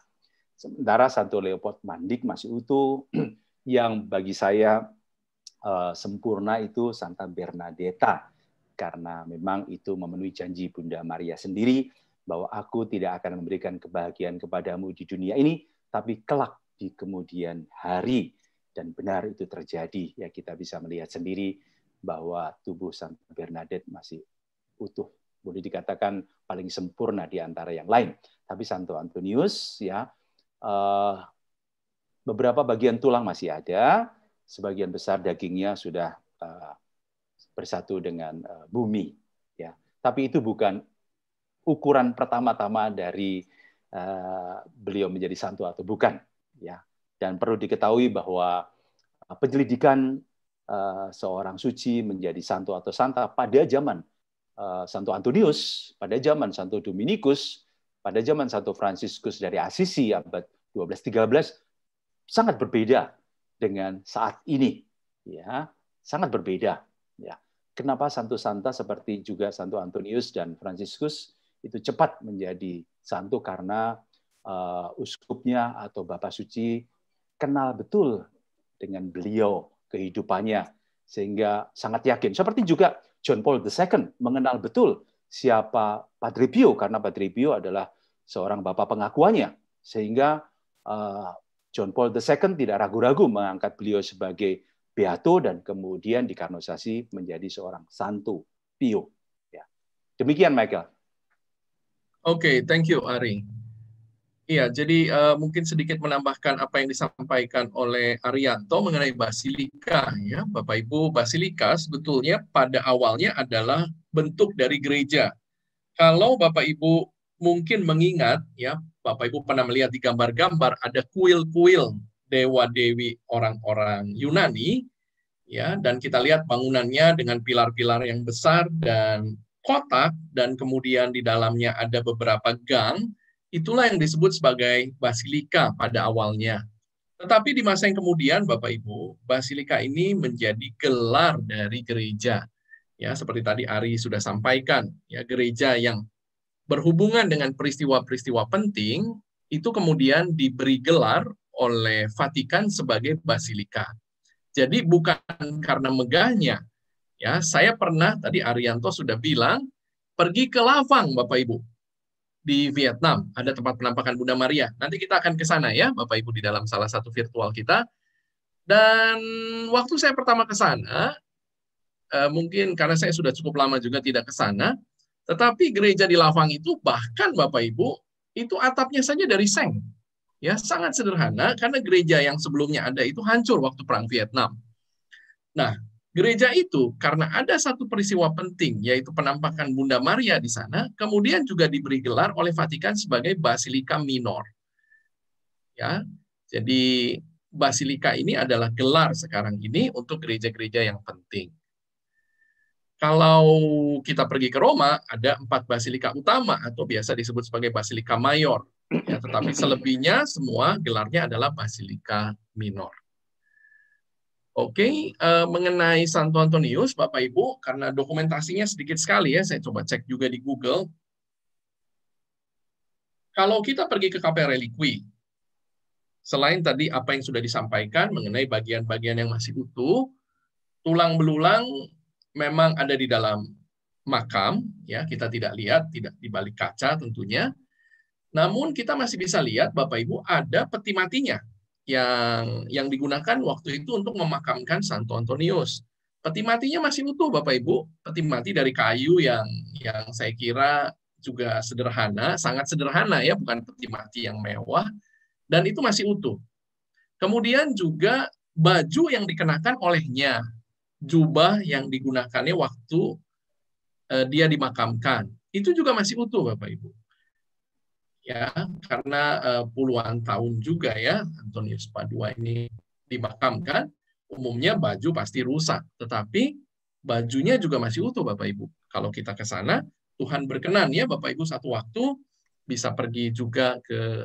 Sementara Santo Leopold Mandik masih utuh. Yang bagi saya sempurna itu Santa Bernadetta, karena memang itu memenuhi janji Bunda Maria sendiri bahwa aku tidak akan memberikan kebahagiaan kepadamu di dunia ini, tapi kelak di kemudian hari. Dan benar itu terjadi, ya, kita bisa melihat sendiri bahwa tubuh Santa Bernadette masih utuh, boleh dikatakan paling sempurna di antara yang lain. Tapi Santo Antonius, ya, beberapa bagian tulang masih ada, sebagian besar dagingnya sudah bersatu dengan bumi, ya. Tapi itu bukan ukuran pertama-tama dari beliau menjadi santo atau bukan, ya. Dan perlu diketahui bahwa penyelidikan seorang suci menjadi santo atau santa pada zaman Santo Antonius, pada zaman Santo Dominikus, pada zaman Santo Fransiskus dari Assisi abad 12-13 sangat berbeda dengan saat ini, ya, sangat berbeda, ya. Kenapa santo santa seperti juga Santo Antonius dan Fransiskus itu cepat menjadi santo? Karena uskupnya atau Bapak Suci kenal betul dengan beliau, kehidupannya, sehingga sangat yakin. Seperti juga John Paul II mengenal betul siapa Padre Pio, karena Padre Pio adalah seorang bapak pengakuannya, sehingga John Paul II tidak ragu-ragu mengangkat beliau sebagai beato dan kemudian dikanosasi menjadi seorang santo Pio. Ya. Demikian, Michael.
Oke, thank you, Ari. Iya, jadi mungkin sedikit menambahkan apa yang disampaikan oleh Arianto mengenai basilika, ya, Bapak Ibu. Basilika sebetulnya pada awalnya adalah bentuk dari gereja. Kalau Bapak Ibu mungkin mengingat, ya, Bapak Ibu pernah melihat di gambar-gambar ada kuil-kuil dewa-dewi orang-orang Yunani, ya, dan kita lihat bangunannya dengan pilar-pilar yang besar dan kotak, dan kemudian di dalamnya ada beberapa gang. Itulah yang disebut sebagai basilika pada awalnya. Tetapi di masa yang kemudian, Bapak Ibu, basilika ini menjadi gelar dari gereja. Ya, seperti tadi Ari sudah sampaikan, ya, gereja yang berhubungan dengan peristiwa-peristiwa penting itu kemudian diberi gelar oleh Vatikan sebagai basilika. Jadi bukan karena megahnya. Ya, saya pernah, tadi Arianto sudah bilang, pergi ke Lavang, Bapak Ibu. Di Vietnam, ada tempat penampakan Bunda Maria. Nanti kita akan ke sana, ya, Bapak Ibu, di dalam salah satu virtual kita. Dan waktu saya pertama ke sana, mungkin karena saya sudah cukup lama juga tidak ke sana, tetapi gereja di Lavang itu bahkan, Bapak Ibu, itu atapnya saja dari seng. Ya, sangat sederhana karena gereja yang sebelumnya ada itu hancur waktu Perang Vietnam. Nah, gereja itu karena ada satu peristiwa penting, yaitu penampakan Bunda Maria di sana, kemudian juga diberi gelar oleh Vatikan sebagai Basilika Minor. Ya, jadi Basilika ini adalah gelar sekarang ini untuk gereja-gereja yang penting. Kalau kita pergi ke Roma, ada 4 basilika utama atau biasa disebut sebagai Basilika Mayor. Ya, tetapi selebihnya semua gelarnya adalah Basilika Minor. Oke, mengenai Santo Antonius, Bapak Ibu, karena dokumentasinya sedikit sekali ya, saya coba cek juga di Google. Kalau kita pergi ke Kapel Relikwi, selain tadi apa yang sudah disampaikan mengenai bagian-bagian yang masih utuh, tulang belulang memang ada di dalam makam, ya kita tidak lihat, tidak di balik kaca tentunya. Namun kita masih bisa lihat, Bapak Ibu, ada peti matinya yang digunakan waktu itu untuk memakamkan Santo Antonius. Peti matinya masih utuh, Bapak Ibu. Peti mati dari kayu yang saya kira juga sederhana, sangat sederhana ya, bukan peti mati yang mewah, dan itu masih utuh. Kemudian juga baju yang dikenakan olehnya, jubah yang digunakannya waktu dia dimakamkan, itu juga masih utuh, Bapak Ibu. Ya, karena puluhan tahun juga ya Antonius Padua ini dimakamkan, umumnya baju pasti rusak, tetapi bajunya juga masih utuh, Bapak Ibu. Kalau kita ke sana, Tuhan berkenan ya Bapak Ibu satu waktu bisa pergi juga ke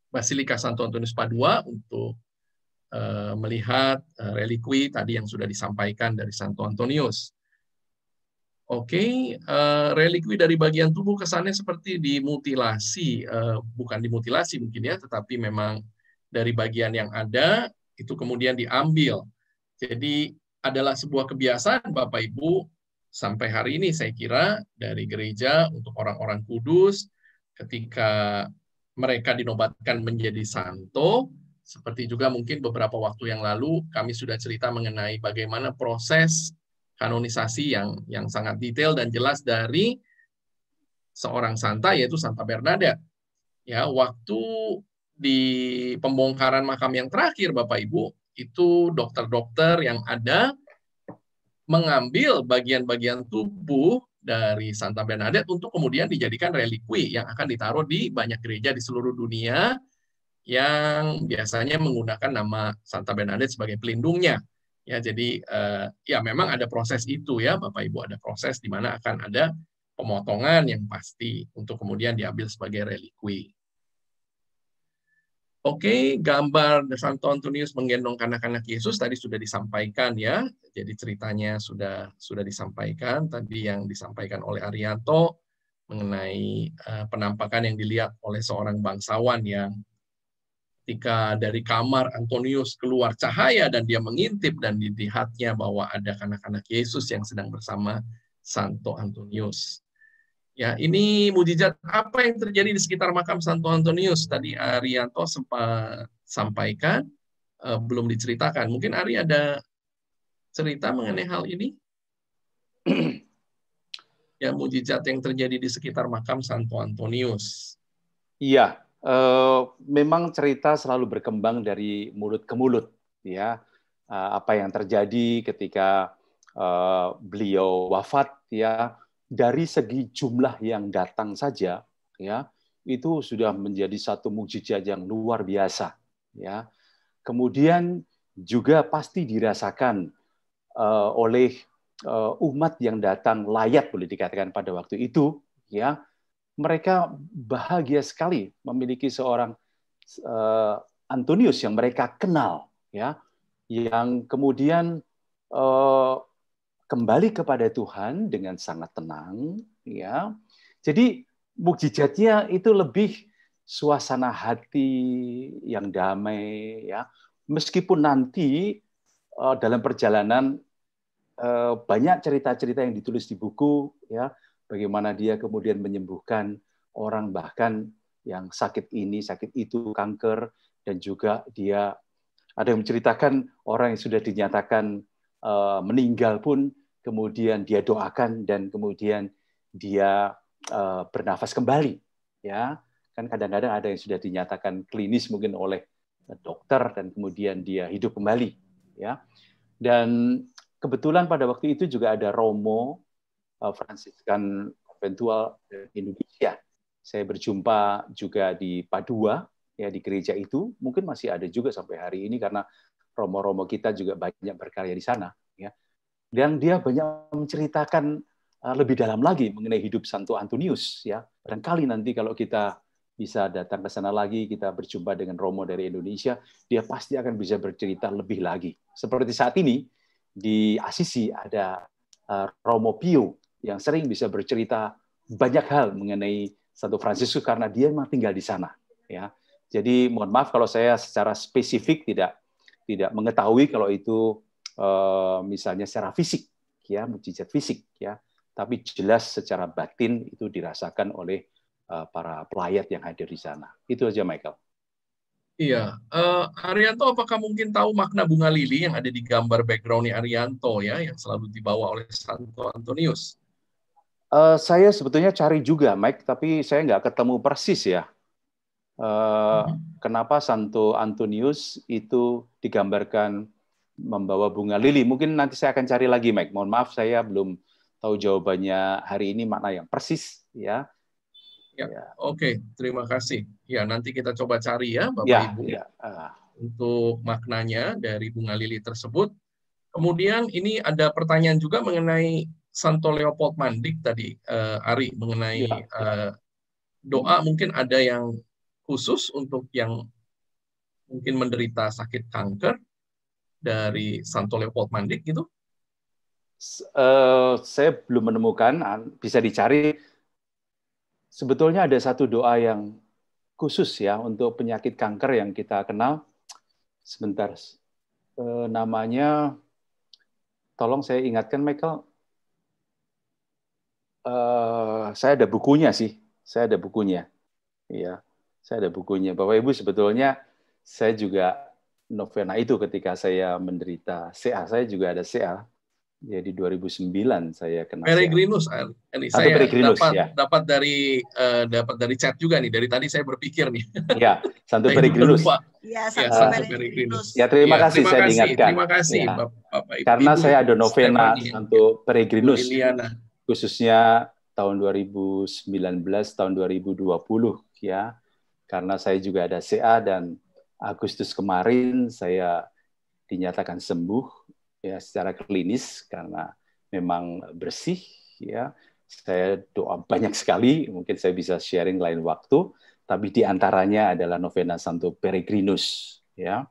Basilika Santo Antonius Padua untuk melihat relikwi tadi yang sudah disampaikan dari Santo Antonius. Oke, relikwi dari bagian tubuh kesannya seperti dimutilasi, bukan dimutilasi mungkin ya, tetapi memang dari bagian yang ada itu kemudian diambil. Jadi adalah sebuah kebiasaan Bapak Ibu sampai hari ini saya kira dari gereja untuk orang-orang kudus ketika mereka dinobatkan menjadi santo, seperti juga mungkin beberapa waktu yang lalu kami sudah cerita mengenai bagaimana proses kanonisasi yang sangat detail dan jelas dari seorang santa yaitu Santa Bernadette. Ya, waktu di pembongkaran makam yang terakhir Bapak Ibu, itu dokter-dokter yang ada mengambil bagian-bagian tubuh dari Santa Bernadette untuk kemudian dijadikan relikwi yang akan ditaruh di banyak gereja di seluruh dunia yang biasanya menggunakan nama Santa Bernadette sebagai pelindungnya. Ya, jadi ya memang ada proses itu ya Bapak Ibu, ada proses di mana akan ada pemotongan yang pasti untuk kemudian diambil sebagai relikwi. Oke, gambar Santo Antonius menggendong kanak-kanak Yesus tadi sudah disampaikan ya. Jadi ceritanya sudah disampaikan tadi yang disampaikan oleh Arianto mengenai penampakan yang dilihat oleh seorang bangsawan yang ketika dari kamar Antonius keluar cahaya dan dia mengintip dan dilihatnya bahwa ada kanak-kanak Yesus yang sedang bersama Santo Antonius. Ya, ini mujizat apa yang terjadi di sekitar makam Santo Antonius tadi Arianto sempat sampaikan, belum diceritakan. Mungkin Ari ada cerita mengenai hal ini? Ya, mujizat yang terjadi di sekitar makam Santo Antonius.
Iya, memang cerita selalu berkembang dari mulut ke mulut, ya. Apa yang terjadi ketika beliau wafat, ya. Dari segi jumlah yang datang saja, ya, itu sudah menjadi satu mukjizat yang luar biasa, ya. Kemudian juga pasti dirasakan oleh umat yang datang layat, boleh dikatakan pada waktu itu, ya. Mereka bahagia sekali memiliki seorang Antonius yang mereka kenal, ya, yang kemudian kembali kepada Tuhan dengan sangat tenang, ya. Jadi mukjizatnya itu lebih suasana hati yang damai, ya. Meskipun nanti dalam perjalanan banyak cerita-cerita yang ditulis di buku, ya, bagaimana dia kemudian menyembuhkan orang bahkan yang sakit ini, sakit itu, kanker, dan juga dia ada yang menceritakan orang yang sudah dinyatakan meninggal pun kemudian dia doakan dan kemudian dia bernafas kembali, ya. Kan kadang-kadang ada yang sudah dinyatakan klinis mungkin oleh dokter dan kemudian dia hidup kembali, ya. Dan kebetulan pada waktu itu juga ada Romo Fransiskan Konventual Indonesia. Saya berjumpa juga di Padua, ya, di gereja itu. Mungkin masih ada juga sampai hari ini karena romo-romo kita juga banyak berkarya di sana, ya. Dan dia banyak menceritakan lebih dalam lagi mengenai hidup Santo Antonius, ya. Barangkali nanti kalau kita bisa datang ke sana lagi, kita berjumpa dengan romo dari Indonesia, dia pasti akan bisa bercerita lebih lagi. Seperti saat ini di Assisi ada Romo Pio yang sering bisa bercerita banyak hal mengenai Santo Fransiskus karena dia memang tinggal di sana, ya. Jadi mohon maaf kalau saya secara spesifik tidak mengetahui kalau itu misalnya secara fisik, ya, mukjizat fisik, ya, tapi jelas secara batin itu dirasakan oleh para pelayat yang hadir di sana. Itu aja, Michael.
Iya, Arianto, apakah mungkin tahu makna bunga lili yang ada di gambar background-nya Arianto, ya, yang selalu dibawa oleh Santo Antonius?
Saya sebetulnya cari juga, Mike, tapi saya nggak ketemu persis, ya. Kenapa Santo Antonius itu digambarkan membawa bunga lili? Mungkin nanti saya akan cari lagi, Mike. Mohon maaf, saya belum tahu jawabannya hari ini makna yang persis, ya.
Ya, oke, terima kasih. Ya, nanti kita coba cari ya, Bapak Ibu, untuk maknanya dari bunga lili tersebut. Kemudian ini ada pertanyaan juga mengenai Santo Leopold Mandik tadi, Ari, mengenai doa. Mungkin ada yang khusus untuk yang mungkin menderita sakit kanker dari Santo Leopold Mandik gitu?
Saya belum menemukan, bisa dicari. Sebetulnya ada satu doa yang khusus, ya, untuk penyakit kanker yang kita kenal. Sebentar, namanya, tolong saya ingatkan, Michael. Saya ada bukunya sih, saya ada bukunya, ya, saya ada bukunya. Bapak Ibu, sebetulnya saya juga novena itu ketika saya menderita CA, saya juga ada CA. Jadi 2009 saya kena
Peregrinus,
saya Peregrinus,
dapat dari chat juga nih. Dari tadi saya berpikir nih.
Ya, Santo Peregrinus.
Ya, Santo Peregrinus.
Ya, terima kasih saya diingatkan.
Terima kasih,
ya.
Bapak Ibu.
Karena saya ada novena Santo Peregrinus, khususnya tahun 2019, tahun 2020, ya. Karena saya juga ada CA dan Agustus kemarin saya dinyatakan sembuh, ya, secara klinis karena memang bersih, ya. Saya doa banyak sekali, mungkin saya bisa sharing lain waktu, tapi di antaranya adalah novena Santo Peregrinus, ya.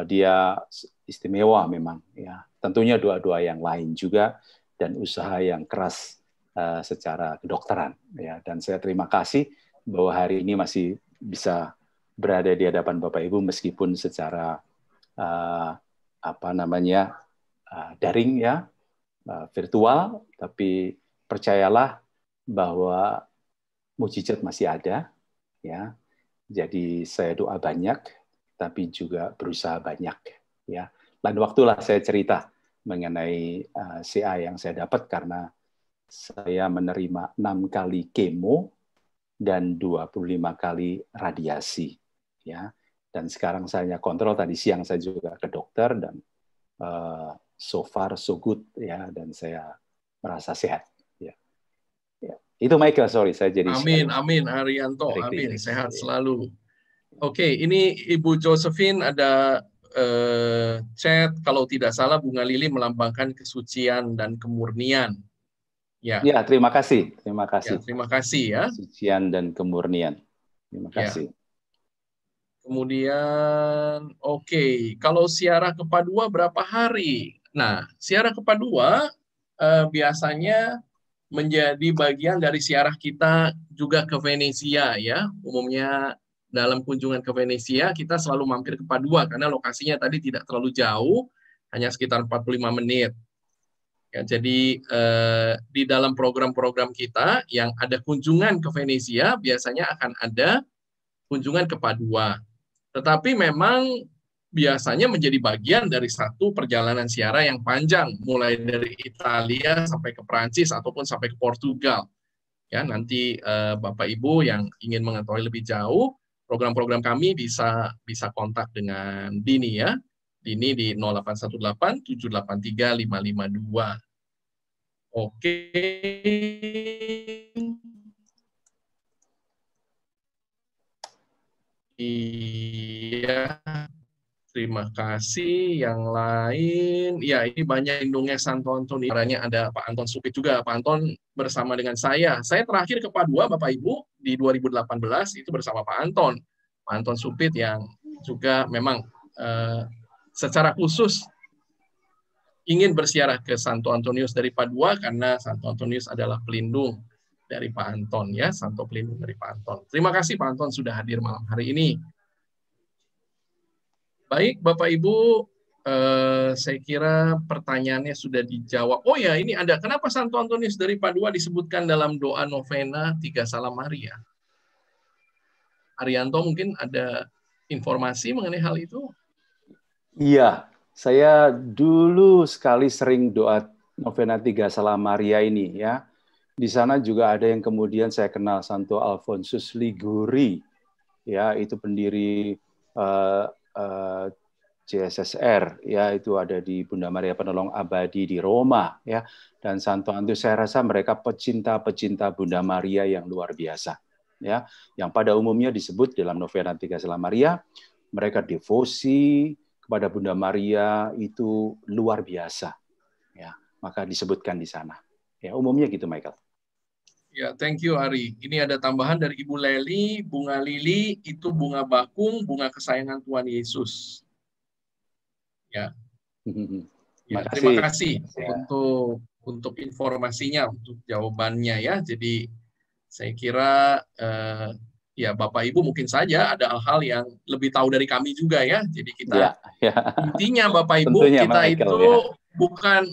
Dia istimewa memang, ya. Tentunya doa-doa yang lain juga dan usaha yang keras secara kedokteran, ya. Dan saya terima kasih bahwa hari ini masih bisa berada di hadapan Bapak Ibu meskipun secara daring, ya, virtual, tapi percayalah bahwa mukjizat masih ada, ya. Jadi saya doa banyak, tapi juga berusaha banyak, ya. Lain waktulah saya cerita mengenai CA yang saya dapat karena saya menerima 6 kali kemo dan 25 kali radiasi, ya. Dan sekarang saya kontrol, tadi siang saya juga ke dokter dan so far so good, ya, dan saya merasa sehat, ya. Ya. Itu Michael, sorry saya jadi.
Amin, Arianto, amin, sehat selalu. Oke, ini Ibu Josephine ada chat, kalau tidak salah bunga lili melambangkan kesucian dan kemurnian. Ya,
terima kasih, terima kasih.
Ya, terima kasih, ya.
Kesucian dan kemurnian. Terima kasih.
Ya. Kemudian, kalau ziarah ke Padua berapa hari? Nah, ziarah ke Padua biasanya menjadi bagian dari ziarah kita juga ke Venesia, ya. Umumnya dalam kunjungan ke Venesia kita selalu mampir ke Padua karena lokasinya tadi tidak terlalu jauh, hanya sekitar 45 menit. Ya, jadi di dalam program-program kita yang ada kunjungan ke Venesia biasanya akan ada kunjungan ke Padua. Tetapi memang biasanya menjadi bagian dari satu perjalanan ziarah yang panjang, mulai dari Italia sampai ke Prancis ataupun sampai ke Portugal. Ya, nanti Bapak Ibu yang ingin mengetahui lebih jauh program-program kami bisa kontak dengan Dini ya. Dini di 0818 783 552. Oke. Iya. Terima kasih. Yang lain, ya ini banyak lindungnya Santo Antonius. Caranya ada Pak Anton Supit juga. Pak Anton bersama dengan saya. Saya terakhir ke Padua, Bapak Ibu, di 2018 itu bersama Pak Anton. Pak Anton Supit yang juga memang secara khusus ingin bersiarah ke Santo Antonius dari Padua karena Santo Antonius adalah pelindung dari Pak Anton ya, Santo pelindung dari Pak Anton. Terima kasih Pak Anton sudah hadir malam hari ini. Baik, Bapak Ibu, saya kira pertanyaannya sudah dijawab. Oh ya, ini ada. Kenapa Santo Antonius dari Padua disebutkan dalam doa novena 3 Salam Maria? Arianto mungkin ada informasi mengenai hal itu?
Iya, saya dulu sekali sering doa novena 3 Salam Maria ini ya. Di sana juga ada yang kemudian saya kenal Santo Alfonsus Liguri, ya itu pendiri CSSR, ya itu ada di Bunda Maria Penolong Abadi di Roma, ya. Dan Santo Antonius saya rasa mereka pecinta-pecinta Bunda Maria yang luar biasa, ya. Yang pada umumnya disebut dalam novena 3 Salam Maria, mereka devosi kepada Bunda Maria itu luar biasa, ya. Maka disebutkan di sana. Ya, umumnya gitu, Michael.
Ya, thank you Ari. Ini ada tambahan dari Ibu Leli, bunga lili itu bunga bakung, bunga kesayangan Tuhan Yesus. Ya. Ya, terima kasih untuk informasinya, untuk jawabannya ya. Jadi saya kira ya Bapak Ibu mungkin saja ada hal-hal yang lebih tahu dari kami juga ya. Jadi kita intinya Bapak Ibu tentunya, kita Michael, itu bukan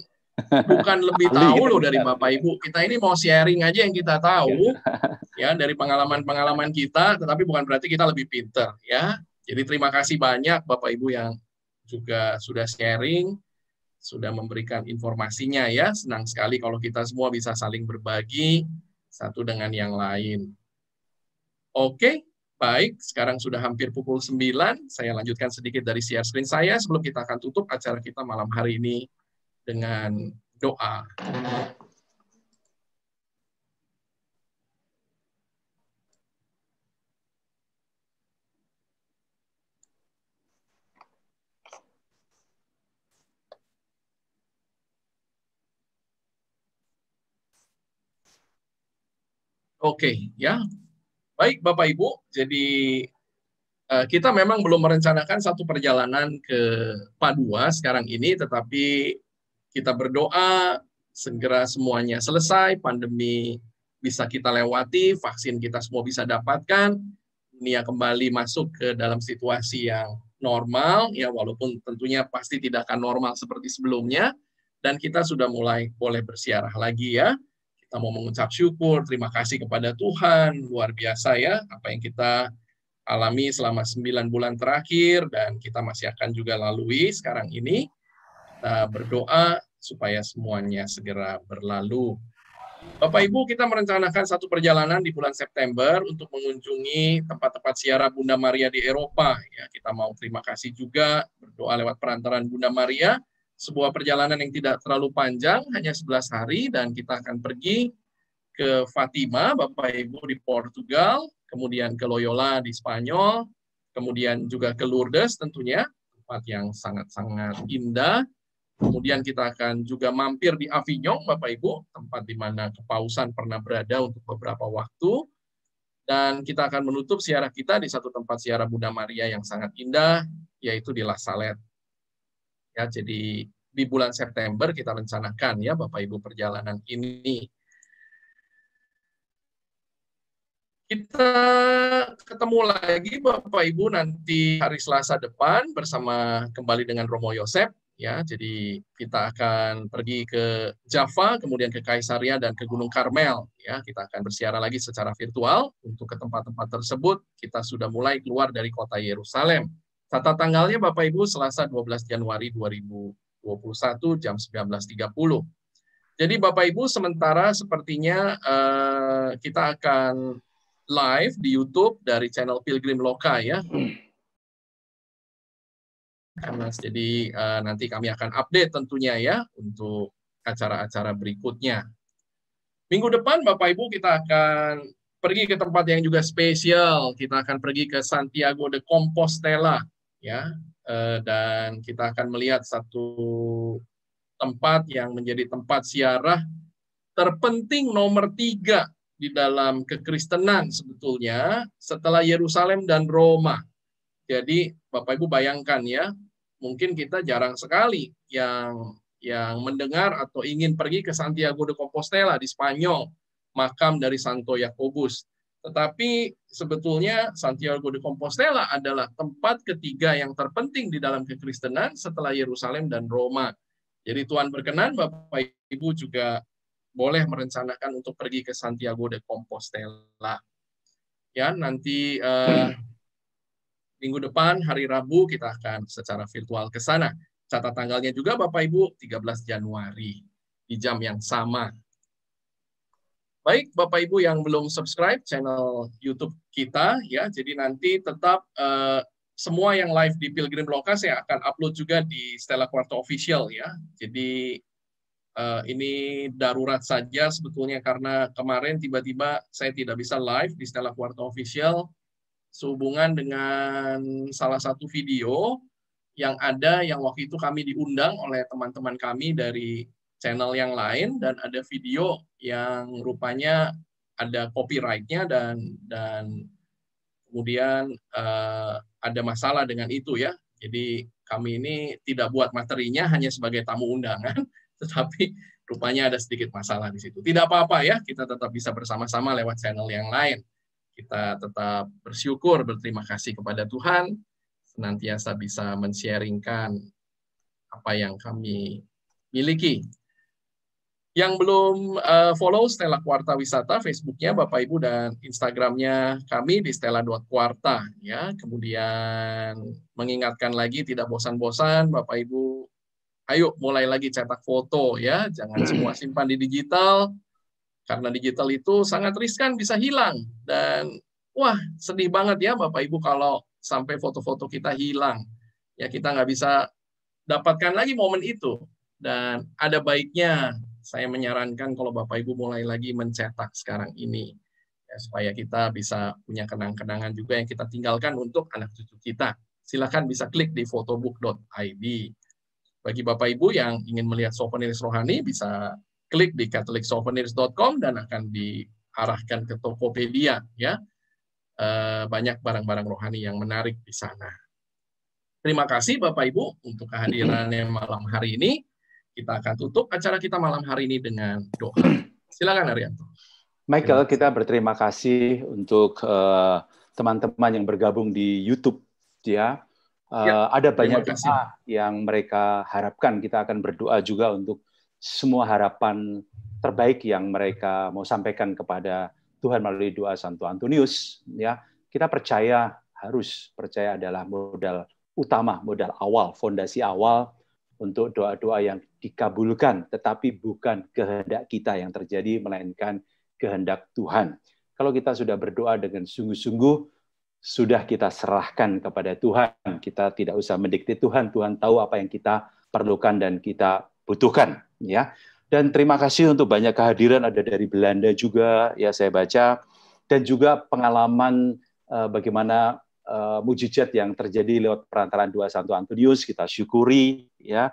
lebih tahu loh dari Bapak Ibu. Kita ini mau sharing aja yang kita tahu ya dari pengalaman-pengalaman kita, tetapi bukan berarti kita lebih pinter ya. Jadi terima kasih banyak Bapak Ibu yang juga sudah sharing, sudah memberikan informasinya ya. Senang sekali kalau kita semua bisa saling berbagi satu dengan yang lain. Oke, baik. Sekarang sudah hampir pukul 9. Saya lanjutkan sedikit dari share screen saya sebelum kita akan tutup acara kita malam hari ini dengan doa. Oke, ya. Baik Bapak Ibu, jadi kita memang belum merencanakan satu perjalanan ke Padua sekarang ini, tetapi kita berdoa segera semuanya selesai, pandemi bisa kita lewati, vaksin kita semua bisa dapatkan, dunia kembali masuk ke dalam situasi yang normal, ya walaupun tentunya pasti tidak akan normal seperti sebelumnya, dan kita sudah mulai boleh bersiarah lagi ya. Kita mau mengucap syukur, terima kasih kepada Tuhan, luar biasa ya, apa yang kita alami selama 9 bulan terakhir, dan kita masih akan juga lalui sekarang ini. Kita berdoa supaya semuanya segera berlalu. Bapak Ibu, kita merencanakan satu perjalanan di bulan September untuk mengunjungi tempat-tempat ziarah Bunda Maria di Eropa. Ya, kita mau terima kasih juga berdoa lewat perantaran Bunda Maria. Sebuah perjalanan yang tidak terlalu panjang, hanya 11 hari, dan kita akan pergi ke Fatima, Bapak Ibu di Portugal, kemudian ke Loyola di Spanyol, kemudian juga ke Lourdes tentunya, tempat yang sangat-sangat indah. Kemudian kita akan juga mampir di Avignon, Bapak Ibu, tempat di mana kepausan pernah berada untuk beberapa waktu. Dan kita akan menutup ziarah kita di satu tempat ziarah Bunda Maria yang sangat indah, yaitu di La Salette. Ya, jadi di bulan September kita rencanakan ya Bapak Ibu perjalanan ini. Kita ketemu lagi Bapak Ibu nanti hari Selasa depan bersama kembali dengan Romo Yosef. Ya, jadi kita akan pergi ke Java, kemudian ke Kaisaria dan ke Gunung Karmel. Ya, kita akan bersiarah lagi secara virtual untuk ke tempat-tempat tersebut. Kita sudah mulai keluar dari kota Yerusalem. Tata tanggalnya Bapak Ibu Selasa 12 Januari 2021 jam 19.30. Jadi Bapak Ibu sementara sepertinya kita akan live di YouTube dari channel Pilgrim Loka ya. Jadi nanti kami akan update tentunya ya untuk acara-acara berikutnya. Minggu depan Bapak Ibu kita akan pergi ke tempat yang juga spesial. Kita akan pergi ke Santiago de Compostela ya. Dan kita akan melihat satu tempat yang menjadi tempat ziarah terpenting nomor 3 di dalam kekristenan sebetulnya setelah Yerusalem dan Roma. Jadi Bapak Ibu bayangkan ya, mungkin kita jarang sekali yang mendengar atau ingin pergi ke Santiago de Compostela di Spanyol, makam dari Santo Yakobus. Tetapi sebetulnya Santiago de Compostela adalah tempat ketiga yang terpenting di dalam kekristenan setelah Yerusalem dan Roma. Jadi Tuhan berkenan Bapak Ibu juga boleh merencanakan untuk pergi ke Santiago de Compostela. Ya, nanti minggu depan hari Rabu kita akan secara virtual ke sana. Catat tanggalnya juga Bapak Ibu 13 Januari di jam yang sama. Baik Bapak Ibu yang belum subscribe channel YouTube kita ya, jadi nanti tetap semua yang live di Pilgrim Loka saya akan upload juga di Stella Quarta Official ya. Jadi ini darurat saja sebetulnya karena kemarin tiba-tiba saya tidak bisa live di Stella Quarta Official sehubungan dengan salah satu video yang ada yang waktu itu kami diundang oleh teman-teman kami dari channel yang lain dan ada video yang rupanya ada copyright-nya dan kemudian ada masalah dengan itu ya. Jadi kami ini tidak buat materinya hanya sebagai tamu undangan, tetapi rupanya ada sedikit masalah di situ. Tidak apa-apa ya, kita tetap bisa bersama-sama lewat channel yang lain. Kita tetap bersyukur, berterima kasih kepada Tuhan, senantiasa bisa men-sharingkan apa yang kami miliki. Yang belum follow Stella Quarta Wisata, Facebooknya Bapak Ibu dan Instagramnya kami di stella.quarta. Ya. Kemudian mengingatkan lagi tidak bosan-bosan Bapak Ibu, ayo mulai lagi cetak foto ya, jangan semua simpan di digital karena digital itu sangat riskan bisa hilang dan wah sedih banget ya Bapak Ibu kalau sampai foto-foto kita hilang ya, kita nggak bisa dapatkan lagi momen itu. Dan ada baiknya saya menyarankan kalau Bapak Ibu mulai lagi mencetak sekarang ini ya, supaya kita bisa punya kenang-kenangan juga yang kita tinggalkan untuk anak cucu kita. Silakan bisa klik di photobook.id. Bagi Bapak Ibu yang ingin melihat souvenirs rohani, bisa klik di catholicsouvenirs.com dan akan diarahkan ke Tokopedia. Ya, banyak barang-barang rohani yang menarik di sana. Terima kasih Bapak Ibu untuk kehadirannya malam hari ini. Kita akan tutup acara kita malam hari ini dengan doa. Silakan Arianto.
Michael, kita berterima kasih untuk teman-teman yang bergabung di YouTube. Ya. Ada banyak doa yang mereka harapkan. Kita akan berdoa juga untuk semua harapan terbaik yang mereka mau sampaikan kepada Tuhan melalui doa Santo Antonius. Ya, kita harus percaya adalah modal utama, modal awal, fondasi awal untuk doa-doa yang dikabulkan, tetapi bukan kehendak kita yang terjadi, melainkan kehendak Tuhan. Kalau kita sudah berdoa dengan sungguh-sungguh, sudah kita serahkan kepada Tuhan. Kita tidak usah mendikte Tuhan. Tuhan tahu apa yang kita perlukan dan kita butuhkan. Ya. Dan terima kasih untuk banyak kehadiran, ada dari Belanda juga, ya saya baca, dan juga pengalaman bagaimana mujizat yang terjadi lewat perantaraan doa Santo Antonius, kita syukuri, ya.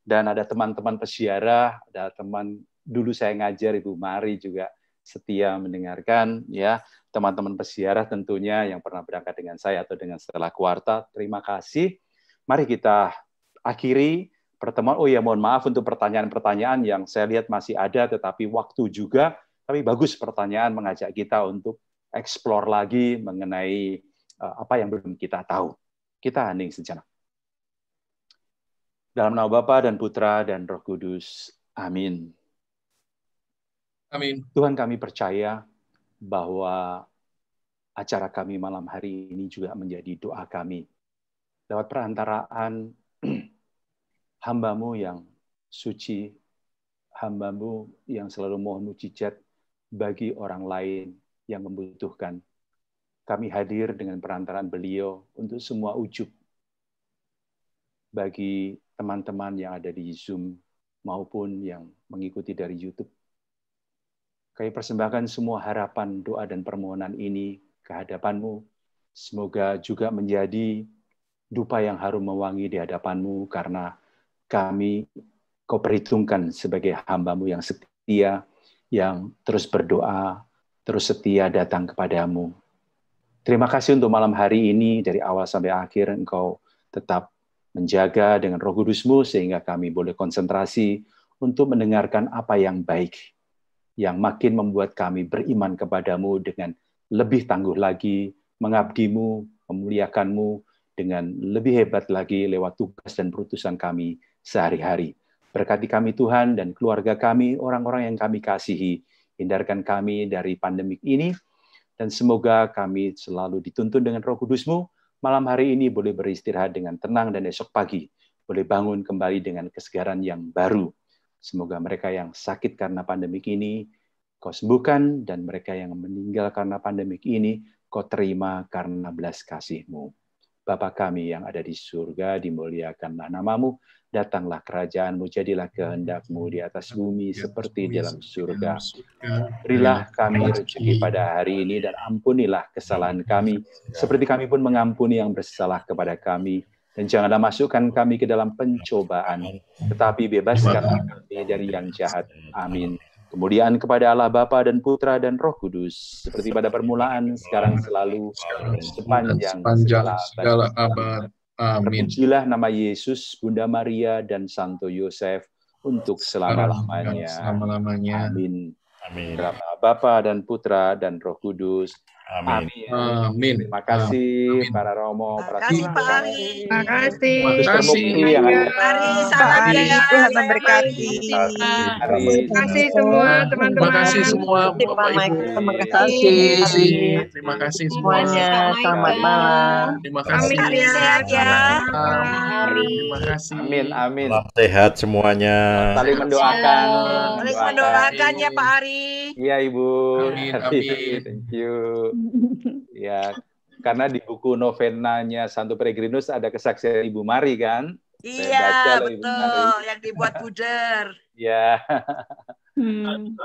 Dan ada teman-teman peziarah, ada teman dulu saya ngajar Ibu Mari juga setia mendengarkan, ya. Teman-teman peziarah tentunya yang pernah berangkat dengan saya atau dengan Stella Quarta, terima kasih. Mari kita akhiri pertemuan. Oh ya, mohon maaf untuk pertanyaan-pertanyaan yang saya lihat masih ada, tetapi waktu juga. Tapi bagus pertanyaan mengajak kita untuk explore lagi mengenai apa yang belum kita tahu. Kita hening sejenak. Dalam nama Bapa dan Putra dan Roh Kudus. Amin.
Amin.
Tuhan, kami percaya bahwa acara kami malam hari ini juga menjadi doa kami. Lewat perantaraan hamba-Mu yang suci, hamba-Mu yang selalu mohon mukjizat bagi orang lain yang membutuhkan. Kami hadir dengan perantaraan beliau untuk semua ujub bagi teman-teman yang ada di Zoom maupun yang mengikuti dari YouTube. Kami persembahkan semua harapan, doa, dan permohonan ini ke hadapan-Mu. Semoga juga menjadi dupa yang harum mewangi di hadapan-Mu, karena kami Kau perhitungkan sebagai hamba-Mu yang setia, yang terus berdoa, terus setia datang kepadamu. Terima kasih untuk malam hari ini, dari awal sampai akhir Engkau tetap menjaga dengan Roh Kudus-Mu, sehingga kami boleh konsentrasi untuk mendengarkan apa yang baik, yang makin membuat kami beriman kepadamu dengan lebih tangguh lagi, mengabdi-Mu, memuliakan-Mu, dengan lebih hebat lagi lewat tugas dan perutusan kami sehari-hari. Berkati kami Tuhan dan keluarga kami, orang-orang yang kami kasihi. Hindarkan kami dari pandemik ini, dan semoga kami selalu dituntun dengan Roh Kudus-Mu. Malam hari ini boleh beristirahat dengan tenang, dan esok pagi boleh bangun kembali dengan kesegaran yang baru. Semoga mereka yang sakit karena pandemik ini Kau sembuhkan, dan mereka yang meninggal karena pandemik ini Kau terima karena belas kasih-Mu. Bapa kami yang ada di surga, dimuliakanlah nama-Mu. Datanglah kerajaan-Mu, jadilah kehendak-Mu di atas bumi seperti di dalam surga. Berilah kami rezeki pada hari ini, dan ampunilah kesalahan kami, seperti kami pun mengampuni yang bersalah kepada kami. Dan janganlah masukkan kami ke dalam pencobaan, tetapi bebaskanlah kami dari yang jahat. Amin. Kemuliaan kepada Allah Bapa dan Putra dan Roh Kudus, seperti pada permulaan, sekarang, selalu, sepanjang segala abad. Amin. Terpujilah nama Yesus, Bunda Maria, dan Santo Yosef untuk selama-lamanya. Amin. Amin. Bapa dan Putra dan Roh Kudus. Amin. Amin. Terima kasih para Romo, para
Terima kasih.
Terima kasih.
Salam ya, Tuhan memberkati.
Terima kasih semua teman-teman.
Terima kasih semua Bapak Ibu.
Terima kasih.
Terima kasih semuanya.
Selamat malam.
Terima kasih.
Sehat ya.
Terima kasih.
Amin. Amin.
Sehat semuanya.
Saling mendoakan.
Saling mendoakan ya Pak Ari.
Iya Ibu.
Amin. Amin.
Thank you. Ya, karena di buku novenanya Santo Peregrinus ada kesaksian Ibu Mari kan?
Iya, betul. Yang dibuat Buder.
Ya.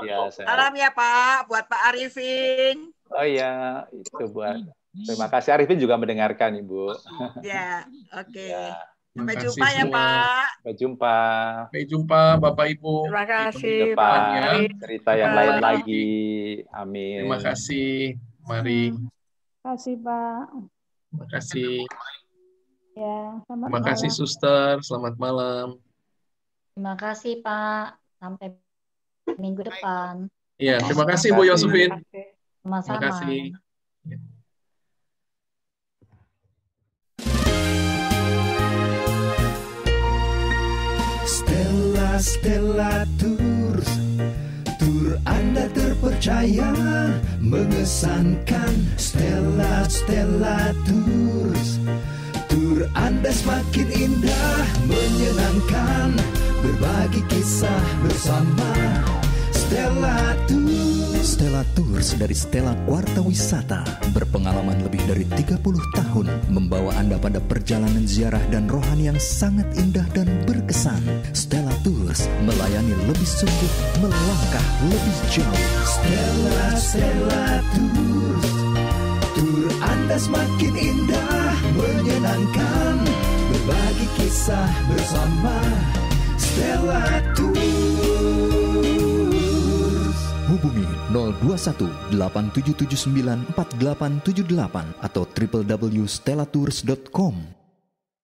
Ya, salam ya Pak, buat Pak Arifin.
Oh ya, itu buat. Terima kasih, Arifin juga mendengarkan Ibu.
Ya, oke.
Ya.
Sampai jumpa ya Pak.
Sampai jumpa.
Sampai jumpa Bapak Ibu.
Terima kasih
Depannya cerita yang lain lagi. Amin.
Terima kasih. Mari.
Terima kasih Pak.
Terima kasih.
Ya, selamat
Terima kasih
malam.
Suster. Selamat malam.
Terima kasih Pak. Sampai minggu depan.
Iya, terima kasih Bu Yosefin.
Sama-sama.
Terima kasih.
Stella Tours, tur Anda terpercaya, mengesankan. Stella Tours, tur Anda semakin indah, menyenangkan, berbagi kisah bersama. Stella Tours.
Stella Tours dari Stella Warta Wisata berpengalaman lebih dari 30 tahun membawa Anda pada perjalanan ziarah dan rohani yang sangat indah dan berkesan. Stella Tours melayani lebih sungguh, melangkah lebih jauh.
Stella Tours, tur Anda semakin indah, menyenangkan, berbagi kisah bersama. Stella Tours.
Hubungi 021 8779 4878 atau www.stellatours.com.